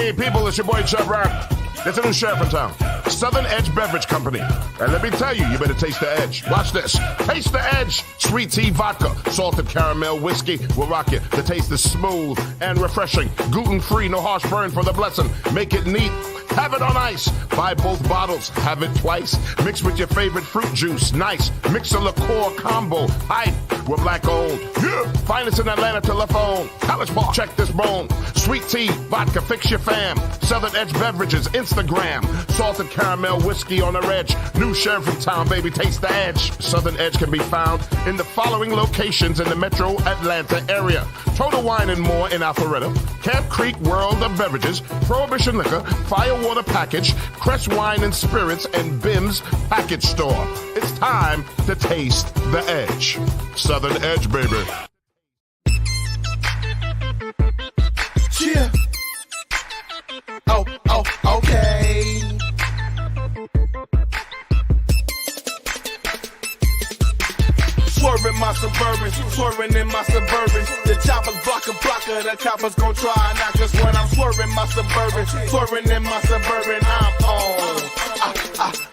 Hey, people, it's your boy Chubb Rock. There's a new sheriff in town, Southern Edge Beverage Company. And let me tell you, you better taste the edge. Watch this. Taste the edge. Sweet tea vodka, salted caramel whiskey will rock you. The taste is smooth and refreshing. Gluten-free, no harsh burn for the blessing. Make it neat. Have it on ice. Buy both bottles. Have it twice. Mix with your favorite fruit juice. Nice. Mix a liqueur combo. Hype. We're black owned. Yeah. Finest in Atlanta telephone. College Park. Check this bone. Sweet tea, vodka, fix your fam. Southern Edge Beverages, Instagram. Salted caramel whiskey on the edge. New sheriff in town, baby. Taste the edge. Southern Edge can be found in the following locations in the metro Atlanta area. Total Wine and More in Alpharetta. Camp Creek World of Beverages. Prohibition Liquor. Firewater Package. Crest Wine and Spirits and Bim's Package Store. It's time to taste the edge. Southern Edge, baby. Yeah. Oh, okay. Swerving my Suburban, swerving in my Suburban. The choppers blocker, the coppers gon' try not just when I'm swerving my Suburban, swerving in my Suburban.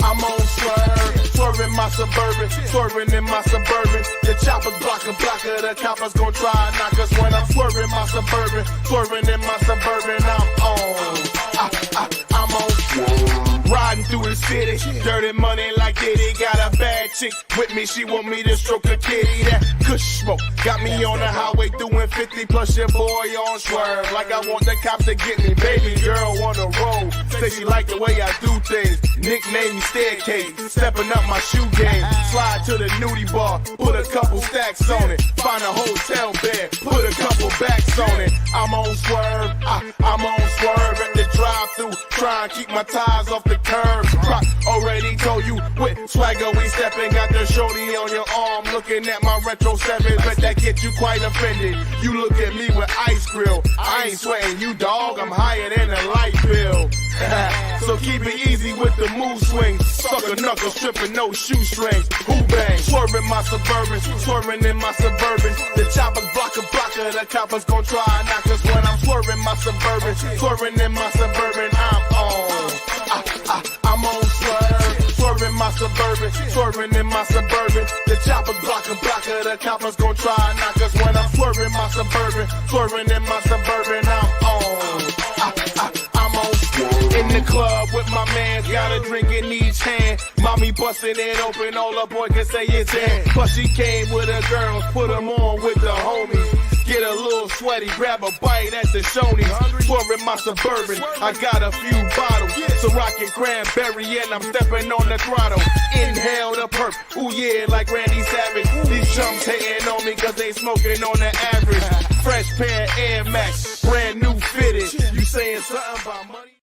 I'm on swerve, swerving my Suburban, swerving in my Suburban. The choppers blocker, the coppers gon' try not just when I'm swerving my Suburban, swerving in my Suburban. I'm on swerve. Riding through the city, dirty money like Diddy. Got a bad chick with me, she want me to stroke a kitty. That kush smoke got me on the highway doing 50, plus your boy on swerve. Like I want the cops to get me, baby girl on the road. Say she like the way I do things, nickname me Staircase. Stepping up my shoe game, slide to the nudie bar, put a couple stacks on it. Find a hotel bed, put a couple backs on it. I'm on swerve, I'm on swerve at the drive-thru, try and keep my tires off the curb. Rock already told you with swagger we stepping. Got the shorty on your arm looking at my retro 7, but that get you quite offended. You look at me with ice grill, I ain't sweating you dog, I'm higher than a light bill. So keep it easy with the move swing. Sucker knuckles stripping no shoestrings. Who bang? Swerving my Suburban, swerving in my Suburban. The choppers blocker, the coppers gon' try not just when I'm swerving my Suburban, swerving in my Suburban. I'm on swerve, swerving my Suburban, swerving in my Suburban. The choppers blocker, the coppers gon' try not just when I'm swerving my Suburban, swerving in my Suburban. I'm on swerve. In the club with my mans, got a drink in each hand. Mommy bustin' it open, all a boy can say is in. Plus she came with her girls, put them on with the homies. Get a little sweaty, grab a bite at the Shoney's. Swerving my Suburban, I got a few bottles. So rockin' cranberry and I'm stepping on the throttle. Inhale the perp, ooh yeah, like Randy Savage. These chumps hating on me cause they smoking on the average. Fresh pair of Air Max, brand new fitted. You saying something about money?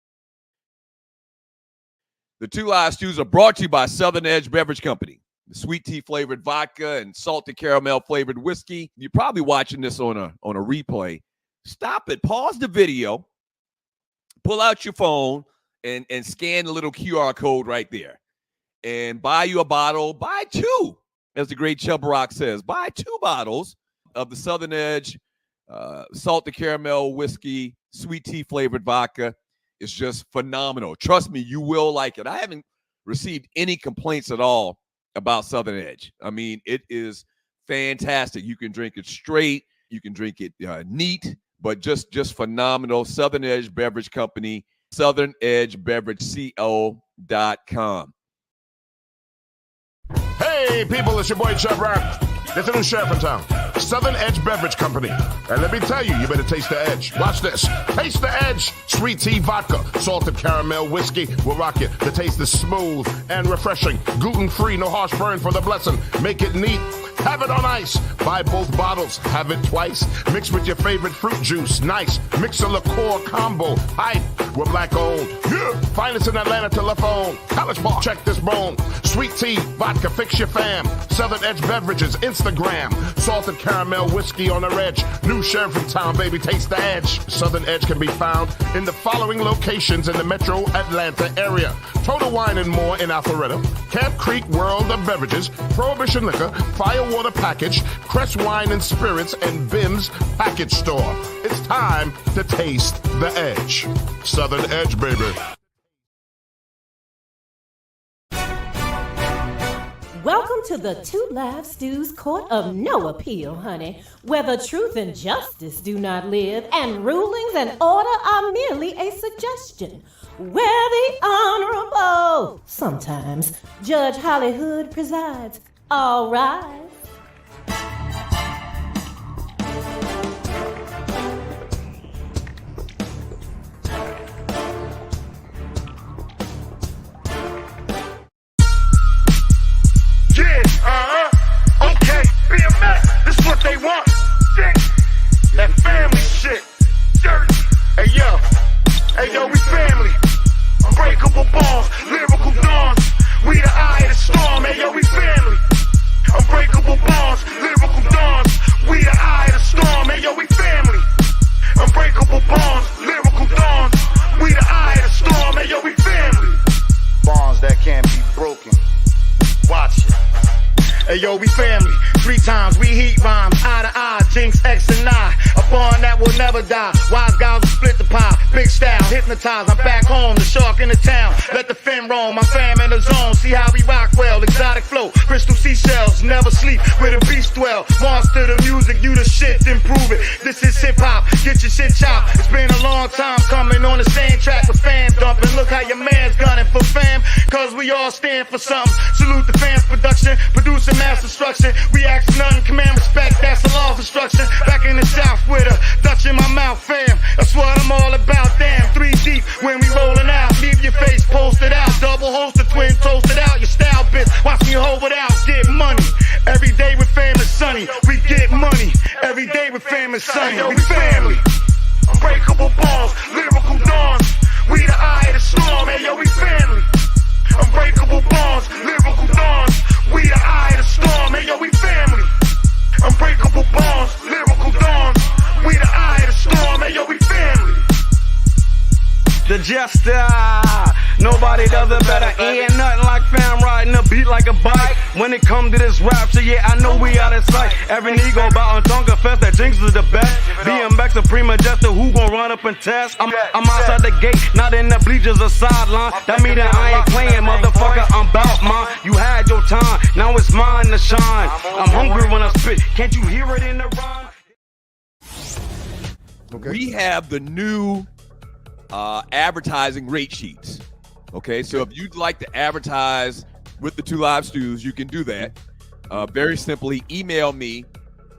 The Two Live Stews are brought to you by Southern Edge Beverage Company. The sweet tea flavored vodka and salted caramel flavored whiskey. You're probably watching this on a replay. Stop it. Pause the video. Pull out your phone and scan the little QR code right there. And buy you a bottle. Buy two, as the great Chubb Rock says. Buy 2 bottles of the Southern Edge salted caramel whiskey, sweet tea flavored vodka. It's just phenomenal. Trust me, you will like it. I haven't received any complaints at all about Southern Edge. I mean, it is fantastic. You can drink it straight. You can drink it neat, but just phenomenal. Southern Edge Beverage Company, southernedgebeverageco.com. Hey, people, it's your boy Chubb Rock. There's a new sheriff in town, Southern Edge Beverage Company. And let me tell you, you better taste the edge. Watch this. Taste the edge. Sweet tea vodka, salted caramel whiskey will rock you. The taste is smooth and refreshing. Gluten-free, no harsh burn for the blessing. Make it neat. Have it on ice. Buy both bottles. Have it twice. Mix with your favorite fruit juice. Nice. Mix a liqueur combo. Hype. We're black owned. Yeah. Finest in Atlanta telephone. College Park. Check this bone. Sweet tea, vodka, fix your fam. Southern Edge Beverages, Instagram. Salted caramel whiskey on the edge. New sheriff in town, baby. Taste the edge. Southern Edge can be found in the following locations in the metro Atlanta area. Total Wine and More in Alpharetta. Camp Creek World of Beverages. Prohibition Liquor. Firewater Package. Crest Wine and Spirits and Bim's Package Store. It's time to taste the edge. Southern Edge, baby. Welcome to the Two Live Stews Court of No Appeal, honey, where the truth and justice do not live, and rulings and order are merely a suggestion. Where the Honorable, sometimes, Judge Hollywood presides. All rise. Okay, BMX, this is what they want. Shit. That family shit. Dirt. Hey yo, we family. Unbreakable bonds, lyrical dawns. We the eye of the storm. Hey yo, we family. Unbreakable bonds, lyrical dawns. We the eye of the storm. Hey yo, we family. Unbreakable bonds, lyrical dawns. We the eye of the storm. Hey yo, we family. Bonds that can't be broken. Watch it. Hey yo, we family. 3 times we heat rhymes, eye to eye, Jinx, X and I. A bond that will never die. Wise guys will split the pie. Big style, hypnotized. I'm back home, the shark in the town. Let the fin roam, my fam in the zone. See how we rock well, exotic flow. Crystal seashells, never sleep where the beast dwell. Monster the music, you the shit, then prove it. This is hip hop, get your shit chopped. It's been a long time coming on the same track with fam dumping. Look how your man's gunning for fam, cause we all stand for something. Salute the fans production, producing mass destruction. We ask nothing, command respect, that's a law of instruction. Back in the south with a Dutch in my mouth, fam. That's what I'm all about, damn. 3 deep when we rolling out. Leave your face posted out. Double holster, twin toasted out. Your style bitch, watch me hold it out. Get money. Every day with fam is sunny. We get money. Every day with fam is sunny. We family. Unbreakable balls, lyrical dawns. We the eye of the storm. Hey yo, we family. Unbreakable bonds, lyrical dawns. We the eye of the storm, hey yo, we family. Unbreakable bonds, lyrical dawns. We the eye of the storm, hey yo, we family. The jester, nobody does it better. Ain't nothing like fam riding a beat like a bike. When it come to this rap shit, yeah, I know we out of sight. Every nigga bout on tongue confess that Jinx is the best. BMX a prima jester, who gon' run up and test? I'm outside the gate, not in the bleachers or sideline. That mean that I ain't playing, motherfucker, I'm bout mine. You had your time, now it's mine to shine. I'm hungry when I spit, can't you hear it in the rhyme? Okay. We have the new advertising rate sheets. Okay, so if you'd like to advertise with the Two Live Stews, you can do that. Very simply, email me,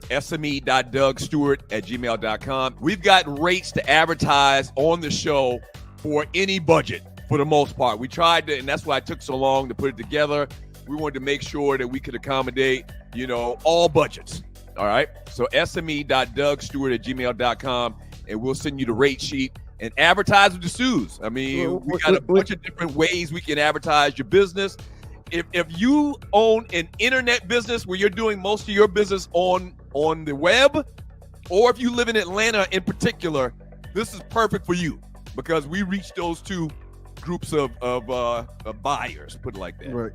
sme.dougstewart@gmail.com. We've got rates to advertise on the show for any budget, for the most part. We tried to, and that's why it took so long to put it together. We wanted to make sure that we could accommodate, all budgets. All right, so sme.dougstewart@gmail.com, and we'll send you the rate sheet. And advertise with the Stews. I mean, we got a bunch of different ways we can advertise your business. If you own an internet business where you're doing most of your business on the web, or if you live in Atlanta in particular, this is perfect for you because we reach those 2 groups of buyers, put it like that. Right.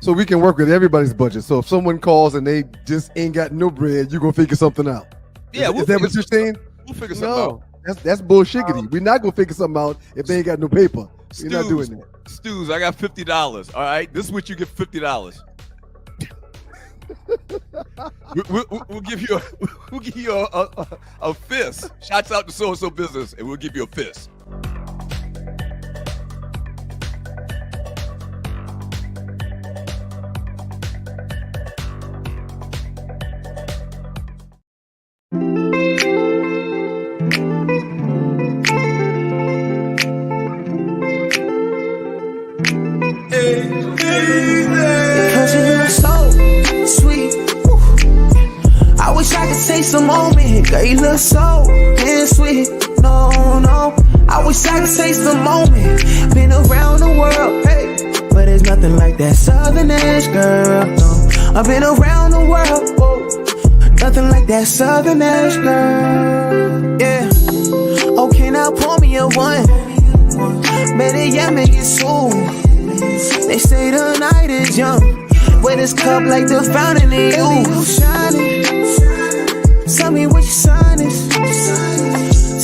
So we can work with everybody's budget. So if someone calls and they just ain't got no bread, you're going to figure something out. Yeah. Is that what you're saying? We'll figure something out. That's bullshiggity. We're not gonna figure something out if they ain't got no paper. We're not doing that. Stews, I got $50. All right, this is what you get $50. we'll give you a fist. Shouts out to so and so business, and we'll give you a fist. Taste a moment, girl, you look so damn sweet. No, I wish I could taste the moment. Been around the world, hey, but there's nothing like that Southern Edge, girl. No, I've been around the world, whoa. Nothing like that Southern Edge, girl. Yeah. Okay, now pour me a one. Better yet, make it soon. They say the night is young, but this cup like the fountain in you. Shining. Tell me what your sign is.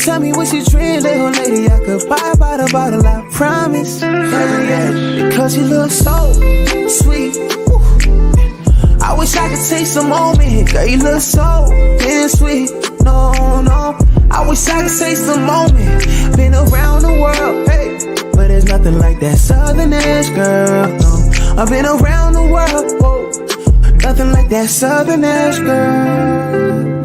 Tell tell me what's your dream, little lady. I could buy by the bottle, I promise. Yeah, because you look so sweet. Woo. I wish I could take some moment. Girl, you look so damn sweet. No, no. I wish I could take some moment. Been around the world, hey, but there's nothing like that southern edge, girl. No, I've been around the world, whoa. Nothing like that southern edge, girl.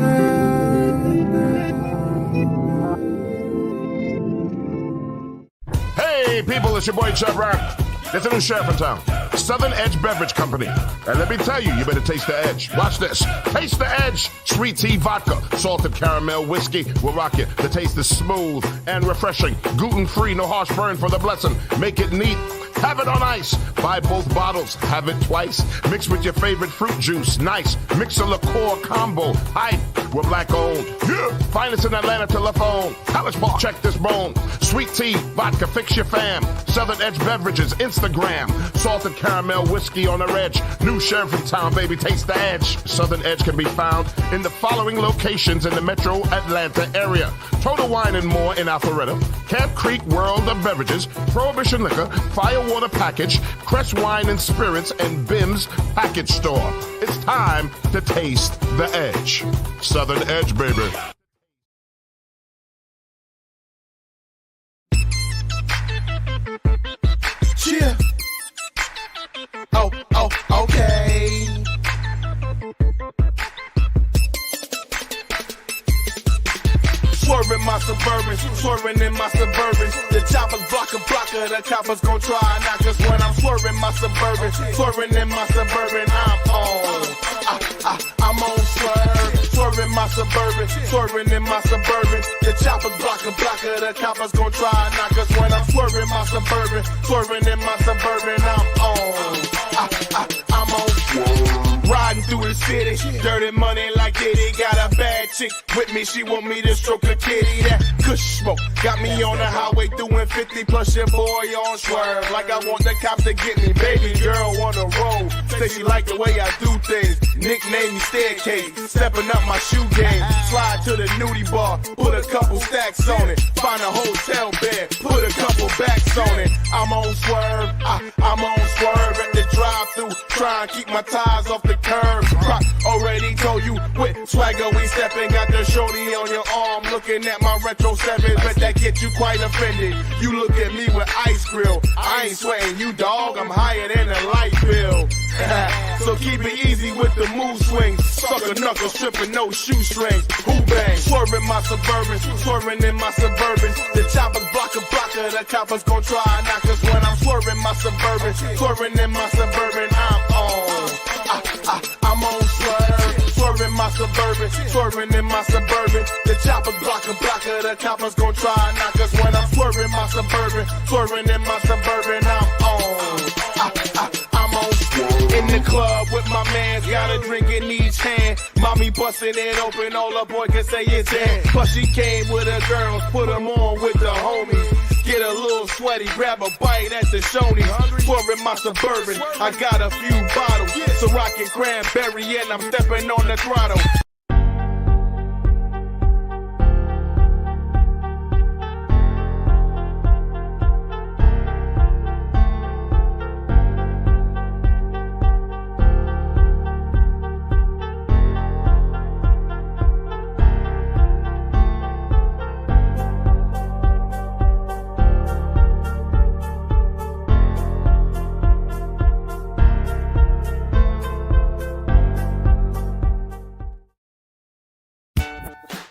Hey, people, it's your boy Chub Rap. There's a new sheriff in town, Southern Edge Beverage Company. And let me tell you, you better taste the edge. Watch this. Taste the edge. Sweet tea vodka, salted caramel whiskey will rock you. The taste is smooth and refreshing. Gluten-free, no harsh burn for the blessing. Make it neat. Have it on ice. Buy both bottles. Have it twice. Mix with your favorite fruit juice. Nice. Mix a liqueur combo. Hype. We're black owned. Yeah. Find us in Atlanta telephone. College Park. Check this bone. Sweet tea, vodka, fix your fam. Southern Edge Beverages, Instagram. Salted caramel whiskey on the edge. New sheriff in town, baby. Taste the edge. Southern Edge can be found in the following locations in the metro Atlanta area. Total Wine and More in Alpharetta. Camp Creek World of Beverages. Prohibition Liquor. Firewater Package. Crest Wine and Spirits and Bim's Package Store. It's time to taste the edge. Southern Edge, baby. Yeah. Oh, okay. Swerving my Suburban, swerving in my Suburban. The choppers blocker, the coppers gon' try knock us when I'm swerving my Suburban, swerving in my Suburban. I'm on swerve, swerving my Suburban, swerving in my Suburban. The choppers blocker, the coppers gon' try knock us when I'm swerving my Suburban, swerving in my Suburban. I'm on swerve. Riding through the city, dirty money like Diddy. Got a bad chick with me, she want me to stroke a kitty. That kush smoke got me on the highway doing 50 plus your boy on swerve. Like I want the cops to get me, baby girl on the road. Say she like the way I do things, nickname me Staircase. Stepping up my shoe game, slide to the nudie bar, put a couple stacks on it. Find a hotel bed, put a couple backs on it. I'm on swerve, I'm on swerve at the drive-thru, try and keep my tires off the curb. Rock already told you with swagger we stepping. Got the shorty on your arm looking at my retro 7. Bet that get you quite offended. You look at me with ice grill. I ain't sweating you, dog. I'm higher than a light bill. So keep it easy with the move swings. Sucker knuckles stripping no shoestrings. Who bang? Swerving my Suburban, swerving in my Suburban. The choppers blocker, the coppers gon' try knock us when I'm swerving my Suburban, swerving in my Suburban. I'm on swerve, swerving my Suburban, swerving in my Suburban. The choppers blocker, the coppers gon' try knock us when I'm swerving my Suburban, swerving in my Suburban. I'm on swerve. In the club with my mans, got a drink in each hand. Mommy bustin' it open, all a boy can say is in. Plus she came with her girls, put them on with the homies. Get a little sweaty, grab a bite at the Shoney's. Swerving my Suburban, I got a few bottles. So rockin' cranberry and I'm stepping on the throttle.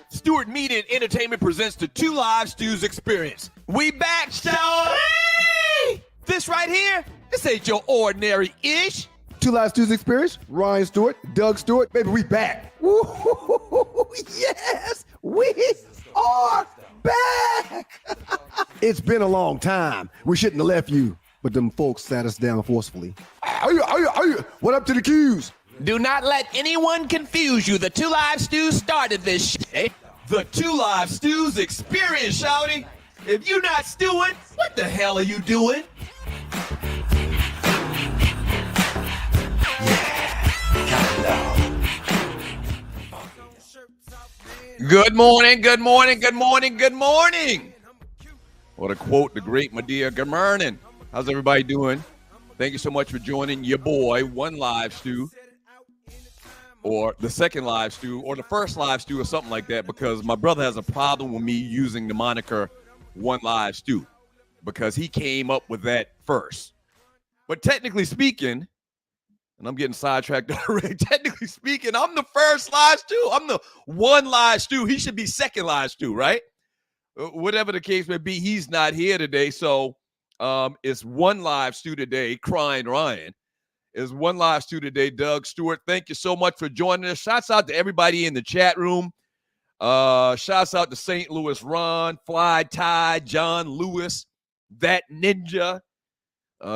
Stewart Media and Entertainment presents the Two Live Stews Experience. We back, shawty! This right here, this ain't your ordinary-ish. Two Live Stews Experience, Ryan Stewart, Doug Stewart, baby, we back. Woo-hoo-hoo-hoo-hoo. Yes, we are back. It's been a long time. We shouldn't have left you, but them folks sat us down forcefully. What up to the Qs? Do not let anyone confuse you. The Two Live Stews started this shit. The Two Live Stews Experience, shawty. If you not stewing, what the hell are you doing? Good morning, good morning, good morning, good morning. What a quote, the great Medea. Good morning. How's everybody doing? Thank you so much for joining your boy, One Live Stew, or the second Live Stew, or the first Live Stew, or something like that, because my brother has a problem with me using the moniker One Live Stew, because he came up with that first. But technically speaking, and I'm getting sidetracked already. Technically speaking, I'm the first Live Stew. I'm the one Live Stew. He should be second Live Stew, right? Whatever the case may be, he's not here today. So it's one Live Stew today, Crying Ryan. It's one Live Stew today, Doug Stewart. Thank you so much for joining us. Shouts out to everybody in the chat room. Shouts out to St. Louis Ron, Fly Ty, John Lewis, That Ninja.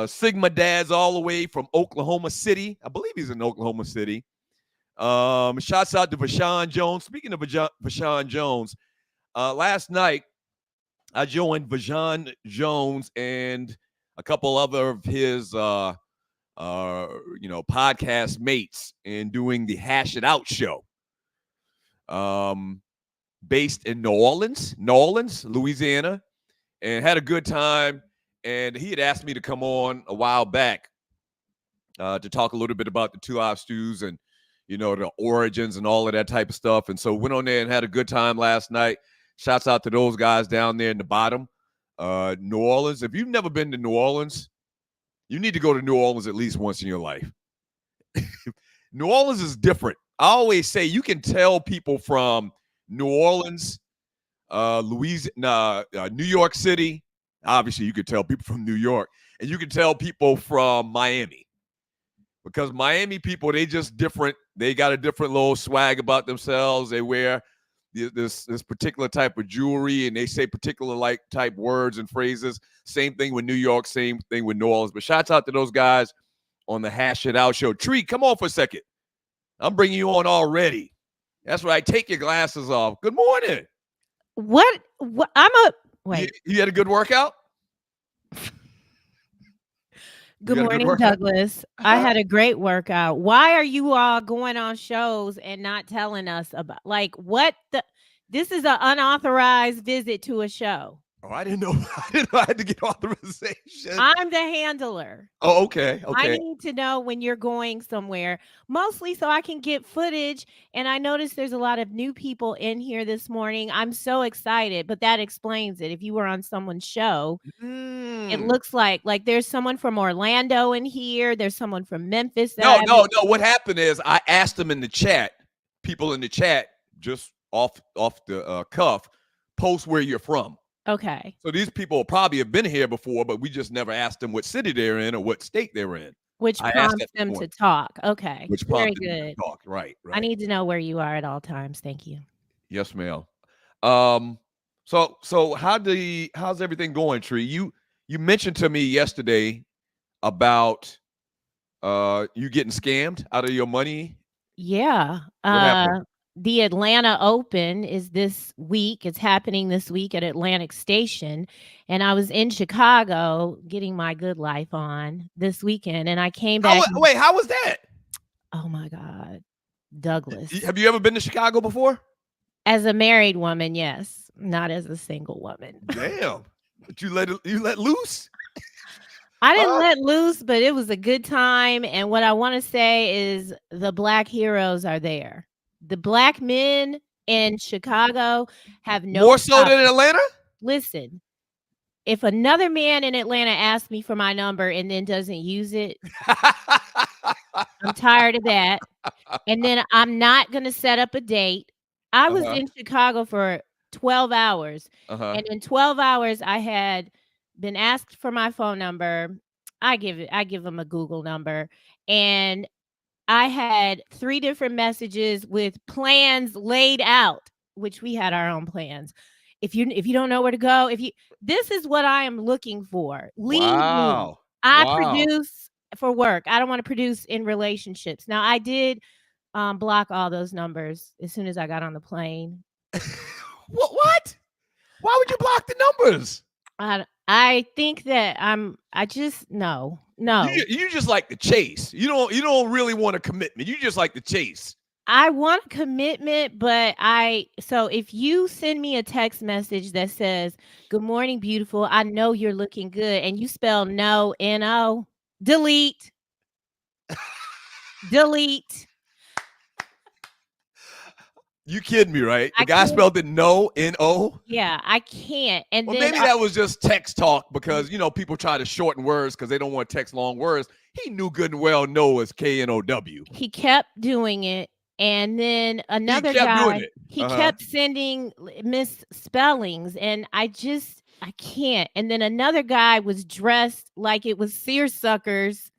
Sigma Dads all the way from Oklahoma City. I believe he's in Oklahoma City. Shouts out to Vashawn Jones. Speaking of Vashawn Jones, last night I joined Vashawn Jones and a couple other of his podcast mates in doing the Hash It Out show. Based in New Orleans, Louisiana, and had a good time. And he had asked me to come on a while back to talk a little bit about the Two Live Stews and, the origins and all of that type of stuff. And so went on there and had a good time last night. Shouts out to those guys down there in the bottom. New Orleans. If you've never been to New Orleans, you need to go to New Orleans at least once in your life. New Orleans is different. I always say you can tell people from New Orleans, Louisiana, New York City. Obviously, you could tell people from New York, and you can tell people from Miami, because Miami people, they just different. They got a different little swag about themselves. They wear this particular type of jewelry, and they say particular type words and phrases. Same thing with New York, same thing with New Orleans. But shouts out to those guys on the Hash It Out show. Tree, come on for a second. I'm bringing you on already. That's right. Take your glasses off. Good morning. What? Wait. You had a good workout? Good morning, Douglas. I had a great workout. Why are you all going on shows and not telling us about this is an unauthorized visit to a show. Oh, I didn't know I had to get authorization. I'm the handler. Oh, okay. I need to know when you're going somewhere, mostly so I can get footage. And I noticed there's a lot of new people in here this morning. I'm so excited, but that explains it. If you were on someone's show, it looks like there's someone from Orlando in here. There's someone from Memphis. No. What happened is I asked them in the chat, people in the chat, just off the cuff, post where you're from. Okay. So these people probably have been here before, but we just never asked them what city they're in or what state they were in. Which prompts them to talk. Okay. Which very good. Them to talk. Right. I need to know where you are at all times. Thank you. Yes, ma'am. So how's everything going, Tree? You mentioned to me yesterday about you getting scammed out of your money. Yeah. What happened? The Atlanta Open is this week. It's happening this week at Atlantic Station. And I was in Chicago getting my good life on this weekend. And I came back. Wait, how was that? Oh, my God. Douglas. Have you ever been to Chicago before? As a married woman, yes. Not as a single woman. Damn. But you let loose? I didn't let loose, but it was a good time. And what I want to say is the Black heroes are there. The Black men in Chicago have no more so than in Atlanta. Listen, if another man in Atlanta asks me for my number and then doesn't use it, I'm tired of that. And then I'm not going to set up a date. I was in Chicago for 12 hours. And in 12 hours, I had been asked for my phone number. I give them a Google number. And I had 3 different messages with plans laid out, which we had our own plans. If you don't know where to go, this is what I am looking for. Leave me. I produce for work. I don't want to produce in relationships. Now I did block all those numbers as soon as I got on the plane. What? Why would you block the numbers? I think that I just no. You just like the chase. You don't really want a commitment. You just like the chase. I want a commitment, but so if you send me a text message that says, "Good morning, beautiful. I know you're looking good," and you spell no, N-O, delete. Delete. You kidding me, right? The I guy can't. spelled it no, N-O. Yeah, I can't. And Well, then maybe that was just text talk because, people try to shorten words because they don't want to text long words. He knew good and well no was K-N-O-W. he kept doing it. And then another kept doing guy, it. he Uh-huh. kept sending misspellings, and I can't. And then another guy was dressed like it was seersuckers.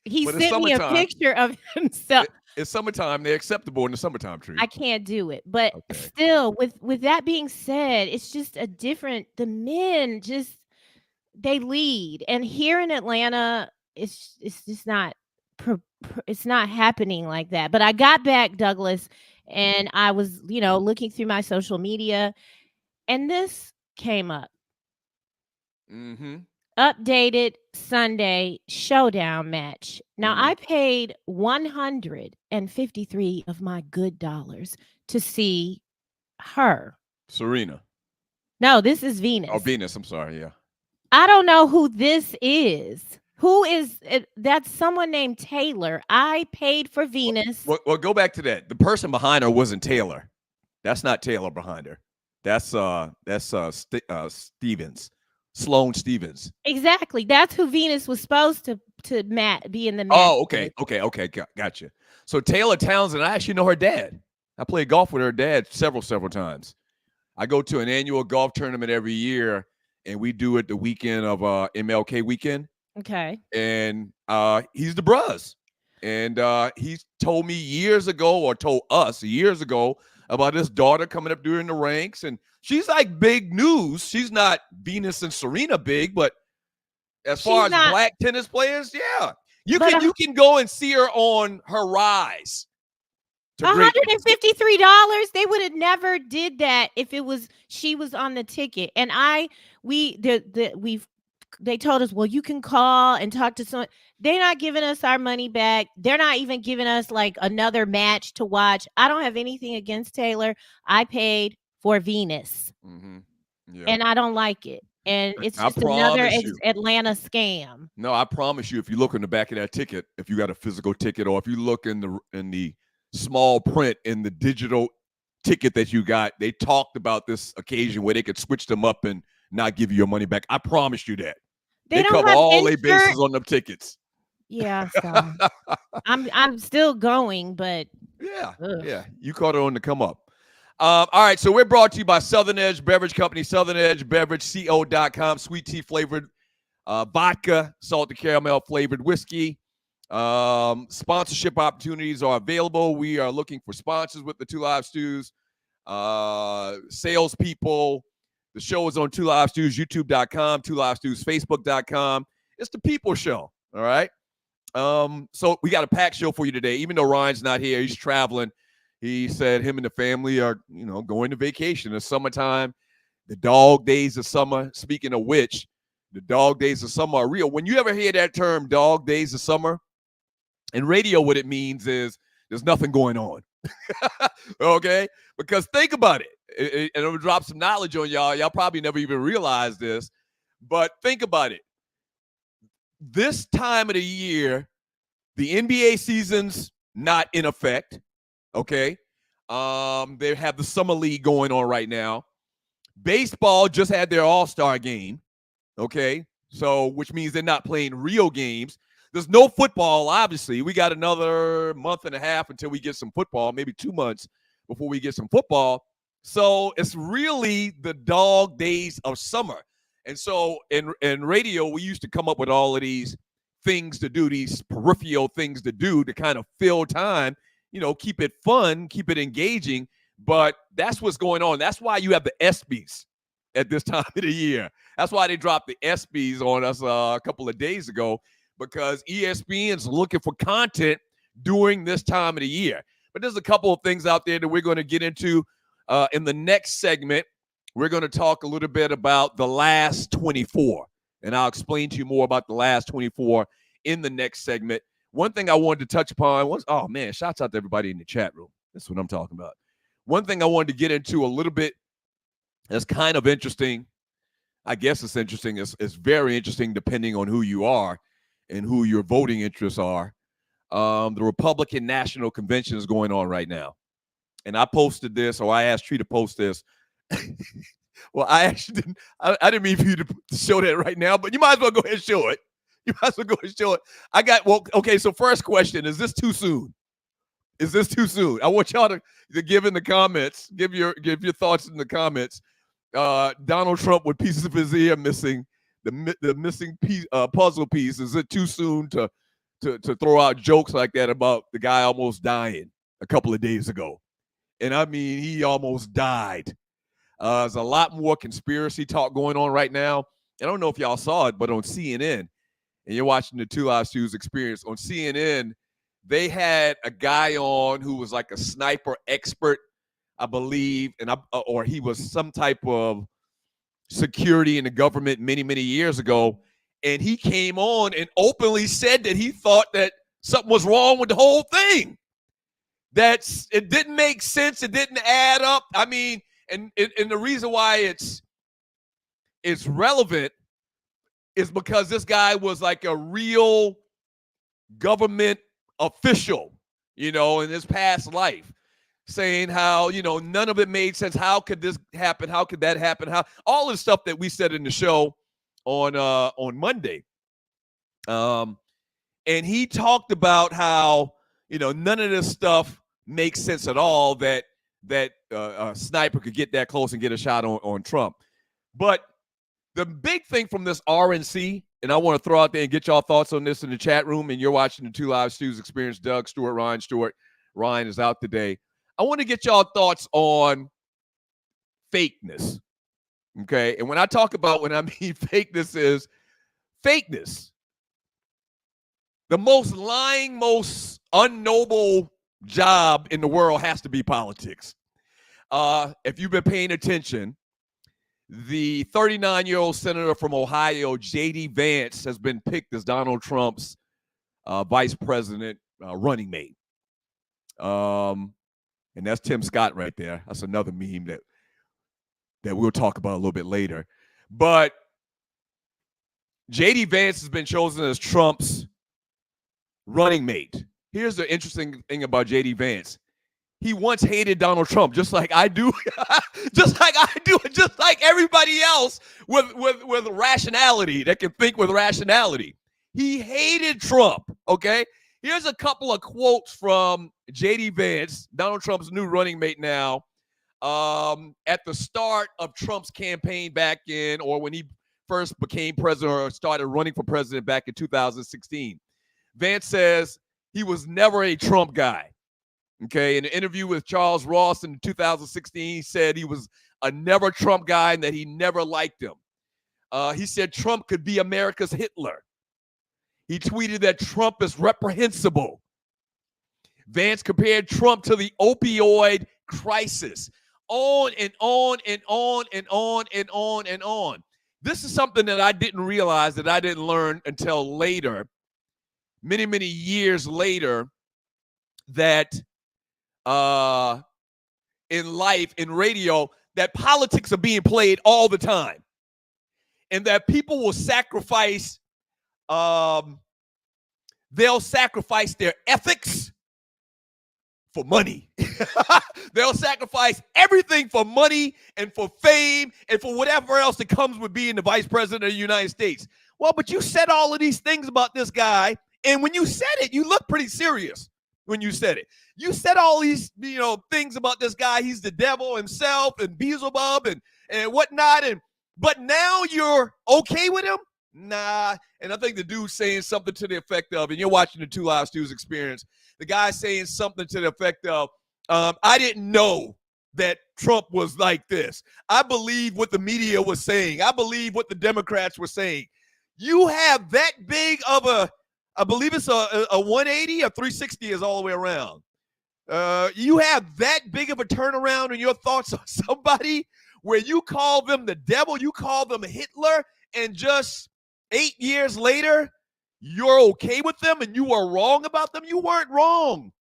He But it's sent me a summertime. picture of himself. It's summertime. They're acceptable in the summertime, Tree. I can't do it. But Okay. still, with that being said, it's just the men just, they lead. And here in Atlanta, it's just not it's not happening like that. But I got back, Douglas, and I was, looking through my social media, and this came up. Mm-hmm. Updated Sunday showdown match. Now, I paid $153 of my good dollars to see her. Serena. No, this is Venus. Oh, Venus. I'm sorry. Yeah. I don't know who this is. Who is it? That's someone named Taylor. I paid for Venus. Well, go back to that. The person behind her wasn't Taylor. That's not Taylor behind her. That's Stevens. Sloane Stevens. Exactly. That's who Venus was supposed to be in the match. Oh, okay. Gotcha. So Taylor Townsend, I actually know her dad. I played golf with her dad several times. I go to an annual golf tournament every year, and we do it the weekend of MLK weekend. Okay. And he's the bruz. And he's told me told us years ago about his daughter coming up during the ranks. And she's like big news. She's not Venus and Serena big, but as far as black tennis players, yeah. You can go and see her on her rise. $153. They would have never did that if she was on the ticket. And they told us, well, you can call and talk to someone. They're not giving us our money back. They're not even giving us like another match to watch. I don't have anything against Taylor. I paid for Venus. Mm-hmm. Yeah. And I don't like it. And it's just another Atlanta scam. No, I promise you, if you look in the back of that ticket, if you got a physical ticket, or if you look in the small print in the digital ticket that you got, they talked about this occasion where they could switch them up and not give you your money back. I promise you that. They cover all their bases on them tickets. Yeah, so I'm still going, but yeah, you caught it on the come up. All right, so we're brought to you by Southern Edge Beverage Company, Southern Edge Beverage, CO.com, sweet tea flavored vodka, salted caramel flavored whiskey. Sponsorship opportunities are available. We are looking for sponsors with the Two Live Stews, salespeople. The show is on Two Live Stews, YouTube.com, Two Live Stews, Facebook.com. It's the people show, all right? So we got a packed show for you today. Even though Ryan's not here, he's traveling. He said him and the family are, going to vacation. It's summertime. The dog days of summer. Speaking of which, the dog days of summer are real. When you ever hear that term, dog days of summer, in radio, what it means is there's nothing going on. Okay? Because think about it. And it'll drop some knowledge on y'all. Y'all probably never even realized this. But think about it. This time of the year, the NBA season's not in effect. Okay? They have the summer league going on right now. Baseball just had their all-star game. Okay? So, which means they're not playing real games. There's no football, obviously. We got another month and a half until we get some football, maybe 2 months before we get some football. So it's really the dog days of summer. And so in radio, we used to come up with all of these things to do, these peripheral things to do to kind of fill time, keep it fun, keep it engaging. But that's what's going on. That's why you have the Espys at this time of the year. That's why they dropped the Espys on us a couple of days ago, because ESPN's looking for content during this time of the year. But there's a couple of things out there that we're going to get into in the next segment. We're going to talk a little bit about the last 24, and I'll explain to you more about the last 24 in the next segment. one thing I wanted to touch upon was, oh man, shouts out to everybody in the chat room. That's what I'm talking about. One thing I wanted to get into a little bit that's kind of interesting. I guess it's interesting. It's very interesting depending on who you are and who your voting interests are. The Republican National Convention is going on right now. And I posted this, or I asked Tree to post this. Well, I actually didn't. I didn't mean for you to show that right now, but you might as well go ahead and show it. You might as well go ahead and show it. Okay, so first question, is this too soon? Is this too soon? I want y'all to give in the comments, give your thoughts in the comments. Donald Trump with pieces of his ear missing, the missing piece, puzzle piece. Is it too soon to throw out jokes like that about the guy almost dying a couple of days ago? And I mean, he almost died. There's a lot more conspiracy talk going on right now. I don't know if y'all saw it, but on CNN, and you're watching the Two Live Stews Experience, on CNN, they had a guy on who was like a sniper expert, I believe, or he was some type of security in the government many, many years ago. And he came on and openly said that he thought that something was wrong with the whole thing. It didn't make sense. It didn't add up. I mean, and the reason why it's relevant is because this guy was like a real government official, in his past life, saying how, none of it made sense. How could this happen? How could that happen? How all the stuff that we said in the show on Monday. And he talked about how, none of this stuff makes sense at all, that a sniper could get that close and get a shot on Trump. But the big thing from this RNC, and I want to throw out there and get y'all thoughts on this in the chat room, and you're watching the Two Live Stews Experience, Doug Stewart, Ryan Stewart. Ryan is out today. I want to get y'all thoughts on fakeness, okay? And when I mean fakeness is fakeness. The most lying, most unnoble job in the world has to be politics. If you've been paying attention, the 39-year-old senator from Ohio, J.D. Vance, has been picked as Donald Trump's vice president running mate. And that's Tim Scott right there. That's another meme that we'll talk about a little bit later. But J.D. Vance has been chosen as Trump's running mate. Here's the interesting thing about J.D. Vance. He once hated Donald Trump, just like I do, just like everybody else with rationality, that can think with rationality. He hated Trump, okay? Here's a couple of quotes from J.D. Vance, Donald Trump's new running mate now, at the start of Trump's campaign or when he first became president or started running for president back in 2016. Vance says he was never a Trump guy. Okay, in an interview with Charles Ross in 2016, he said he was a never Trump guy and that he never liked him. He said Trump could be America's Hitler. He tweeted that Trump is reprehensible. Vance compared Trump to the opioid crisis. On and on and on and on and on and on. This is something that I didn't realize, that I didn't learn until later, many, many years later, that in life, in radio, that politics are being played all the time. And that people will sacrifice, they'll sacrifice their ethics for money. They'll sacrifice everything for money and for fame and for whatever else that comes with being the vice president of the United States. Well, but you said all of these things about this guy, and when you said it, you look pretty serious when you said it. You said all these, things about this guy. He's the devil himself and Beelzebub and whatnot. But now you're okay with him? Nah. And I think the dude's saying something to the effect of, and you're watching the Two Live Stews Experience, the guy's saying something to the effect of, I didn't know that Trump was like this. I believe what the media was saying. I believe what the Democrats were saying. You have that big of I believe it's a 180 or 360 is all the way around. You have that big of a turnaround in your thoughts on somebody where you call them the devil, you call them Hitler, and just 8 years later, you're okay with them and you are wrong about them, you weren't wrong.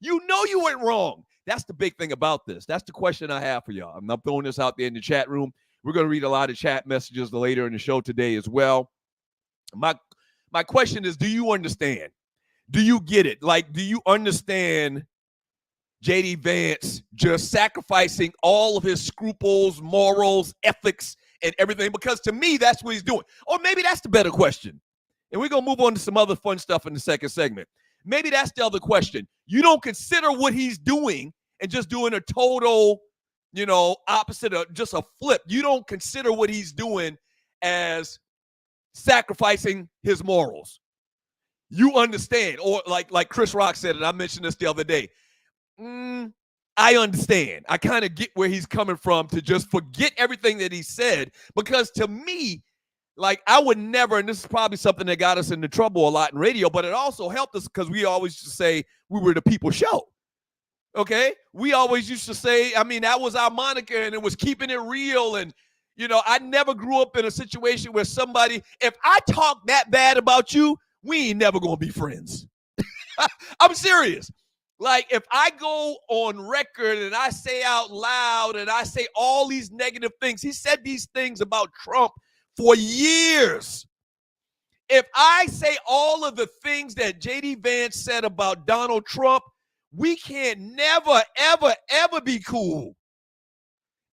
You know you weren't wrong. That's the big thing about this. That's the question I have for y'all. I'm not throwing this out there in the chat room. We're going to read a lot of chat messages later in the show today as well. My question is, do you understand? Do you get it? Like, do you understand J.D. Vance just sacrificing all of his scruples, morals, ethics, and everything? Because to me, that's what he's doing. Or maybe that's the better question. And we're going to move on to some other fun stuff in the second segment. Maybe that's the other question. You don't consider what he's doing and just doing a total, opposite of just a flip. You don't consider what he's doing as sacrificing his morals. You understand, or like Chris Rock said, and I mentioned this the other day, I understand. I kind of get where he's coming from to just forget everything that he said, because to me, like, I would never, and this is probably something that got us into trouble a lot in radio, but it also helped us because we always used to say we were the people show. Okay? We always used to say, that was our moniker, and it was keeping it real. And, I never grew up in a situation where somebody, if I talk that bad about you, we ain't never going to be friends. I'm serious. Like, if I go on record and I say out loud and I say all these negative things, he said these things about Trump for years. If I say all of the things that J.D. Vance said about Donald Trump, we can never, ever, ever be cool.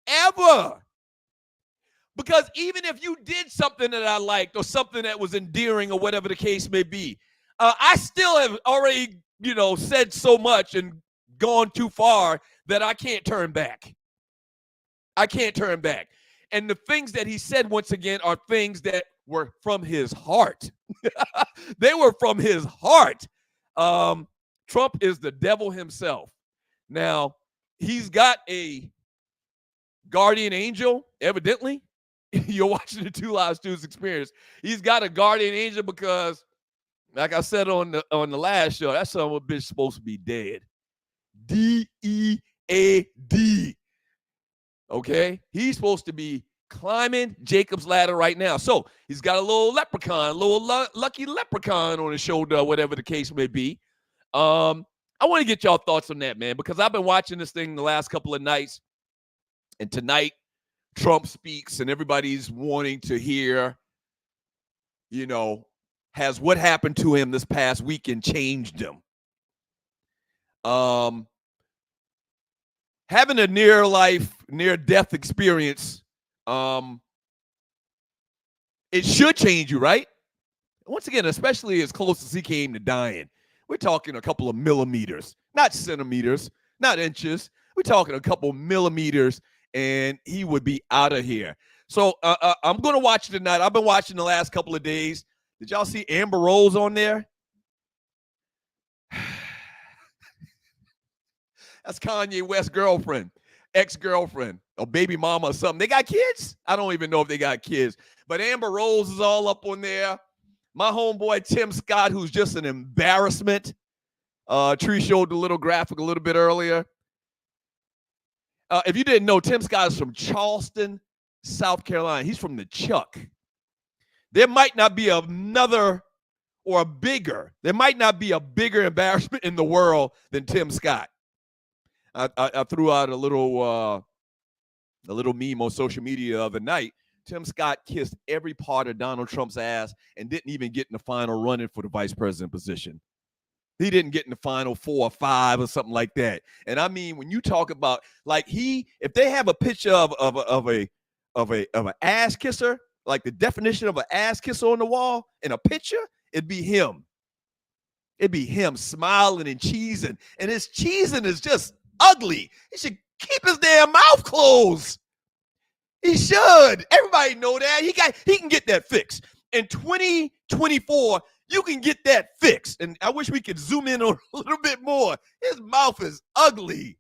Ever. Because even if you did something that I liked or something that was endearing or whatever the case may be, I still have already, said so much and gone too far that I can't turn back. I can't turn back. And the things that he said, once again, are things that were from his heart. They were from his heart. Trump is the devil himself. Now, he's got a guardian angel, evidently. You're watching the Two Live Stews Experience. He's got a guardian angel because, like I said on the last show, that son of a bitch supposed to be dead. D-E-A-D. Okay? He's supposed to be climbing Jacob's ladder right now. So he's got a little leprechaun, a little lucky leprechaun on his shoulder, whatever the case may be. I want to get y'all thoughts on that, man, because I've been watching this thing the last couple of nights. And tonight, Trump speaks, and everybody's wanting to hear, has what happened to him this past weekend changed him? Having a near-death experience, it should change you, right? Once again, especially as close as he came to dying. We're talking a couple of millimeters, not centimeters, not inches. We're talking a couple millimeters, and he would be out of here. So I'm going to watch it tonight. I've been watching the last couple of days. Did y'all see Amber Rose on there? That's Kanye West's girlfriend, ex-girlfriend, or baby mama or something. They got kids? I don't even know if they got kids. But Amber Rose is all up on there. My homeboy Tim Scott, who's just an embarrassment. Tree showed the little graphic a little bit earlier. If you didn't know, Tim Scott is from Charleston, South Carolina. He's from the Chuck. There might not be there might not be a bigger embarrassment in the world than Tim Scott. I threw out a little meme on social media the other night. Tim Scott kissed every part of Donald Trump's ass and didn't even get in the final run-in for the vice president position. He didn't get in the final 4 or 5 or something like that. And I mean, when you talk about if they have a picture of an ass kisser, like the definition of an ass kisser on the wall in a picture, it'd be him. It'd be him smiling and cheesing, and his cheesing is just ugly. He should keep his damn mouth closed. He should. Everybody know that. He can get that fixed. In 2024, you can get that fixed. And I wish we could zoom in on a little bit more. His mouth is ugly.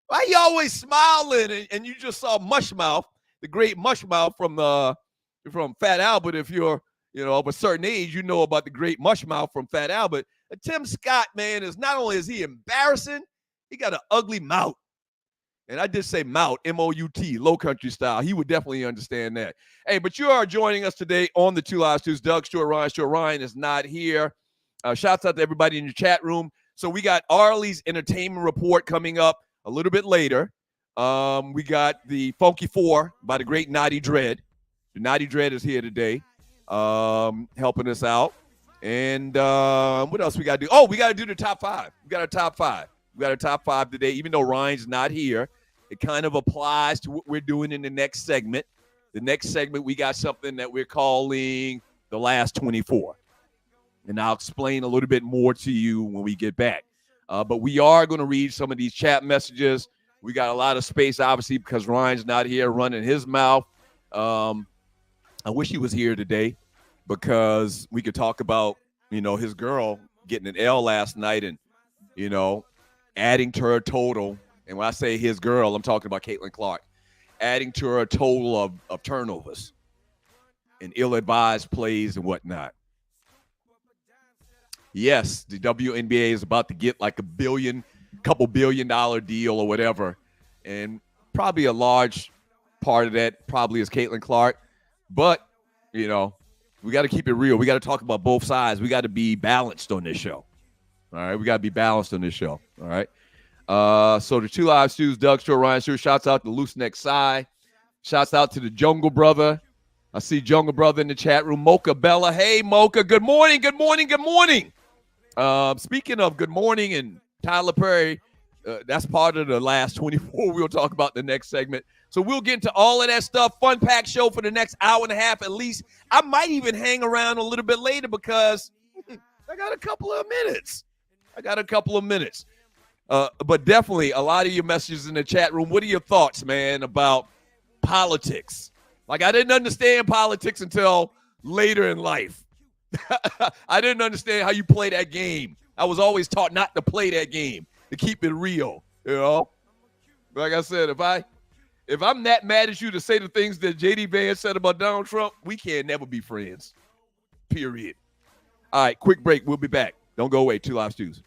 Why he always smiling? And you just saw Mushmouth, the great Mushmouth from Fat Albert. If you're of a certain age, you know about the great Mushmouth from Fat Albert. And Tim Scott, man, not only is he embarrassing, he got an ugly mouth. And I did say Mout, M-O-U-T, low country style. He would definitely understand that. Hey, but you are joining us today on the Two Live Stews. Doug Stewart, Ryan Stewart. Ryan is not here. Shouts out to everybody in your chat room. So we got Arlie's entertainment report coming up a little bit later. We got the Funky Four by the great Naughty Dread. The Naughty Dread is here today, helping us out. And what else we got to do? Oh, we got to do the top five. We got our top five. We got our top five today, even though Ryan's not here. It kind of applies to what we're doing in the next segment. The next segment, we got something that we're calling The Last 24. And I'll explain a little bit more to you when we get back. But we are going to read some of these chat messages. We got a lot of space, obviously, because Ryan's not here running his mouth. I wish he was here today because we could talk about, his girl getting an L last night and, adding to her total. And when I say his girl, I'm talking about Caitlin Clark, adding to her total of turnovers and ill-advised plays and whatnot. Yes, the WNBA is about to get like couple $1 billion deal or whatever. And probably a large part of that probably is Caitlin Clark. But, we got to keep it real. We got to talk about both sides. We got to be balanced on this show. All right, we got to be balanced on this show. All right. So the Two Live Stews, Doug Stewart, Ryan Stewart. Shouts out to Loose Neck Psy. Shouts out to the Jungle Brother. I see Jungle Brother in the chat room. Mocha Bella. Hey, Mocha. Good morning. Good morning. Good morning. Speaking of good morning and Tyler Perry, that's part of the last 24 we'll talk about in the next segment. So we'll get into all of that stuff. Fun packed show for the next hour and a half at least. I might even hang around a little bit later because I got a couple of minutes. But definitely a lot of your messages in the chat room. What are your thoughts, man, about politics? Like, I didn't understand politics until later in life. I didn't understand how you play that game. I was always taught not to play that game, to keep it real, Like I said, if I'm that mad at you to say the things that J.D. Vance said about Donald Trump, we can never be friends, period. All right, quick break. We'll be back. Don't go away. Two Live Stews.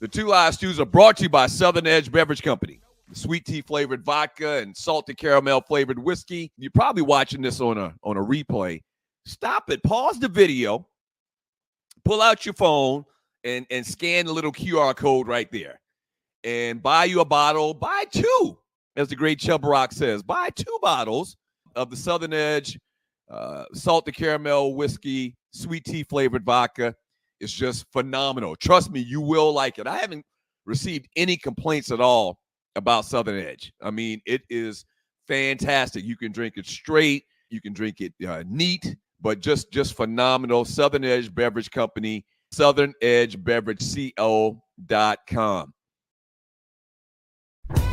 The Two Live Stews are brought to you by Southern Edge Beverage Company. The sweet tea flavored vodka and salted caramel flavored whiskey. You're probably watching this on a replay. Stop it. Pause the video. Pull out your phone and scan the little QR code right there. And buy you a bottle. Buy two, as the great Chub Rock says. Buy 2 bottles of the Southern Edge salted caramel whiskey, sweet tea flavored vodka. It's just phenomenal. Trust me, you will like it. I haven't received any complaints at all about Southern Edge. I mean, it is fantastic. You can drink it straight. You can drink it neat, but just phenomenal. Southern Edge Beverage Company, southernedgebeverageco.com.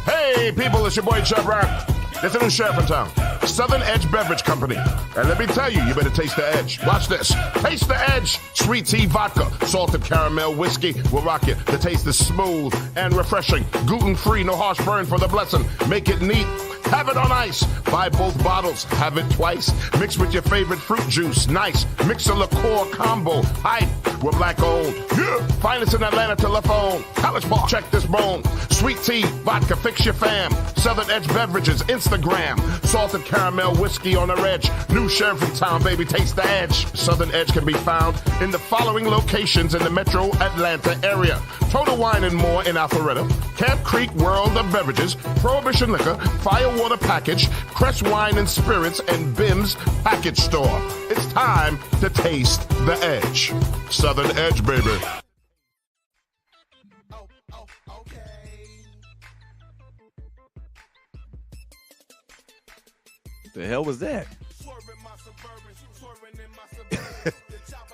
Hey, people, it's your boy Chub Rock. There's a new sheriff in town, Southern Edge Beverage Company. And let me tell you, you better taste the edge. Watch this. Taste the edge. Sweet tea vodka, salted caramel whiskey will rock you. The taste is smooth and refreshing. Gluten-free, no harsh burn for the blessing. Make it neat. Have it on ice. Buy both bottles. Have it twice. Mix with your favorite fruit juice. Nice. Mix a liqueur combo. Hype. We're black owned. Yeah. Finest in Atlanta telephone. College Park. Check this bone. Sweet tea, vodka, fix your fam. Southern Edge Beverages, Instagram. Salted caramel whiskey on the edge. New sheriff in town, baby. Taste the edge. Southern Edge can be found in the following locations in the metro Atlanta area. Total Wine and More in Alpharetta. Camp Creek World of Beverages. Prohibition Liquor. Firewater Package. Crest Wine and Spirits. And Bim's Package Store. It's time to taste the edge. Southern Edge, baby. The hell was that?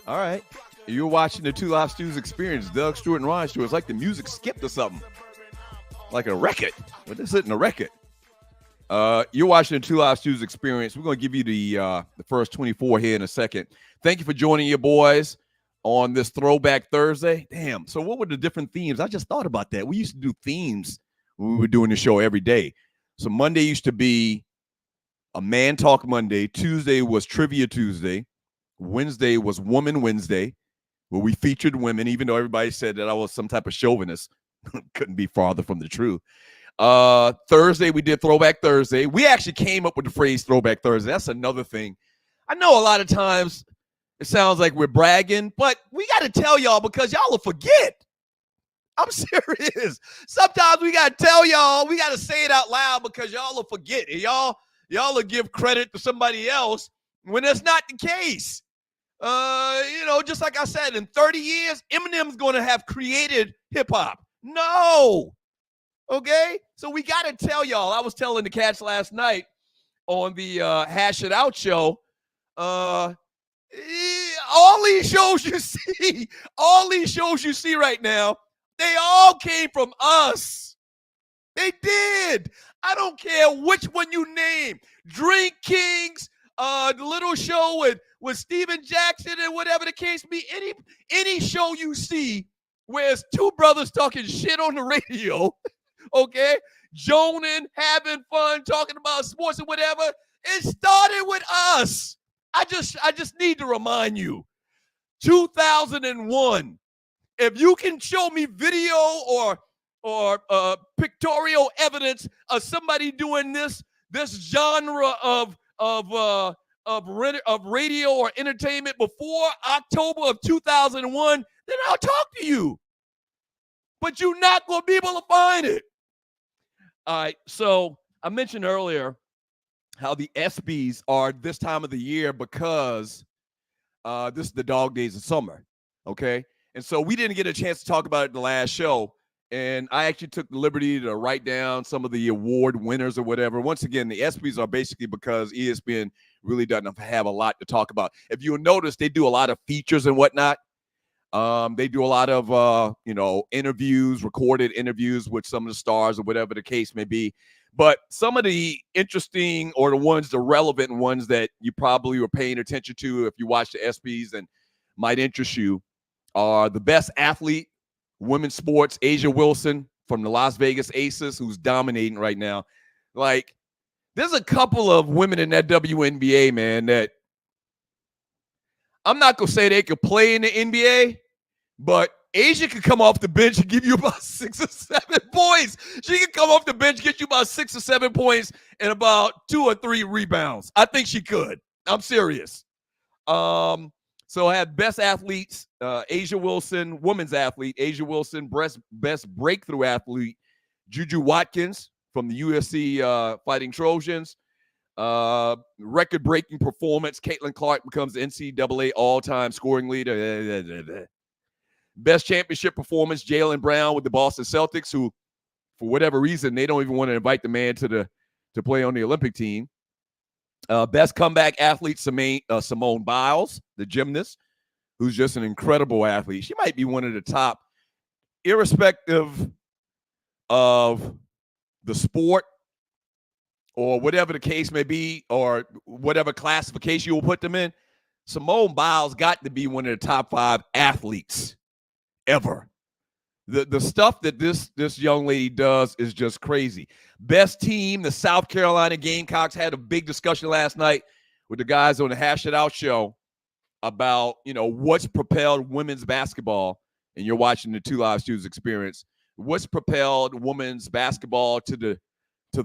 All right. You're watching the Two Live Stews experience. Doug Stewart and Ryan Stewart. It's like the music skipped or something. Like a record. But this isn't a record. You're watching the Two Live Stews experience. We're going to give you the first 24 here in a second. Thank you for joining your boys on this Throwback Thursday. Damn. So what were the different themes? I just thought about that. We used to do themes when we were doing the show every day. So Monday used to be a Man Talk Monday. Tuesday was Trivia Tuesday. Wednesday was Woman Wednesday, where we featured women, even though everybody said that I was some type of chauvinist. Couldn't be farther from the truth. Thursday, we did Throwback Thursday. We actually came up with the phrase Throwback Thursday. That's another thing. I know a lot of times it sounds like we're bragging, but we got to tell y'all because y'all will forget. I'm serious. Sometimes we got to tell y'all, we got to say it out loud because y'all will forget. And y'all will give credit to somebody else when that's not the case. Just like I said, in 30 years, Eminem's going to have created hip-hop. No. Okay? So we got to tell y'all. I was telling the cats last night on the Hash It Out show, all these shows you see right now, they all came from us. They did. I don't care which one you name. Drink Kings, the little show with Steven Jackson and whatever the case be. Any show you see where it's two brothers talking shit on the radio, okay? Joning, having fun, talking about sports and whatever. It started with us. I just need to remind you, 2001. If you can show me video or pictorial evidence of somebody doing this genre of radio or entertainment before October of 2001, then I'll talk to you. But you're not going to be able to find it. All right, so I mentioned earlier how the Espys are this time of the year because this is the dog days of summer, okay? And so we didn't get a chance to talk about it in the last show, and I actually took the liberty to write down some of the award winners or whatever. Once again, the Espys are basically because ESPN really doesn't have a lot to talk about. If you'll notice, they do a lot of features and whatnot. They do a lot of, interviews, recorded interviews with some of the stars or whatever the case may be. But some of the interesting or the relevant ones that you probably were paying attention to if you watch the Espys and might interest you are the best athlete, women's sports, Asia Wilson from the Las Vegas Aces, who's dominating right now. Like, there's a couple of women in that WNBA, man, that I'm not going to say they could play in the NBA, but Asia could come off the bench and give you about 6 or 7 points. She could come off the bench, get you about 6 or 7 points and about 2 or 3 rebounds. I think she could. I'm serious. So I had best athletes, Asia Wilson, women's athlete, Asia Wilson, best breakthrough athlete, Juju Watkins from the USC Fighting Trojans. Record-breaking performance, Caitlin Clark becomes the NCAA all-time scoring leader. Best championship performance, Jaylen Brown with the Boston Celtics, who, for whatever reason, they don't even want to invite the man to play on the Olympic team. Best comeback athlete, Simone Biles, the gymnast, who's just an incredible athlete. She might be one of the top, irrespective of the sport or whatever the case may be, or whatever classification you will put them in. Simone Biles got to be one of the top 5 athletes ever. The stuff that this young lady does is just crazy. Best team, the South Carolina Gamecocks. Had a big discussion last night with the guys on the Hash It Out show about, what's propelled women's basketball, and you're watching the Two Live Students experience. What's propelled women's basketball to the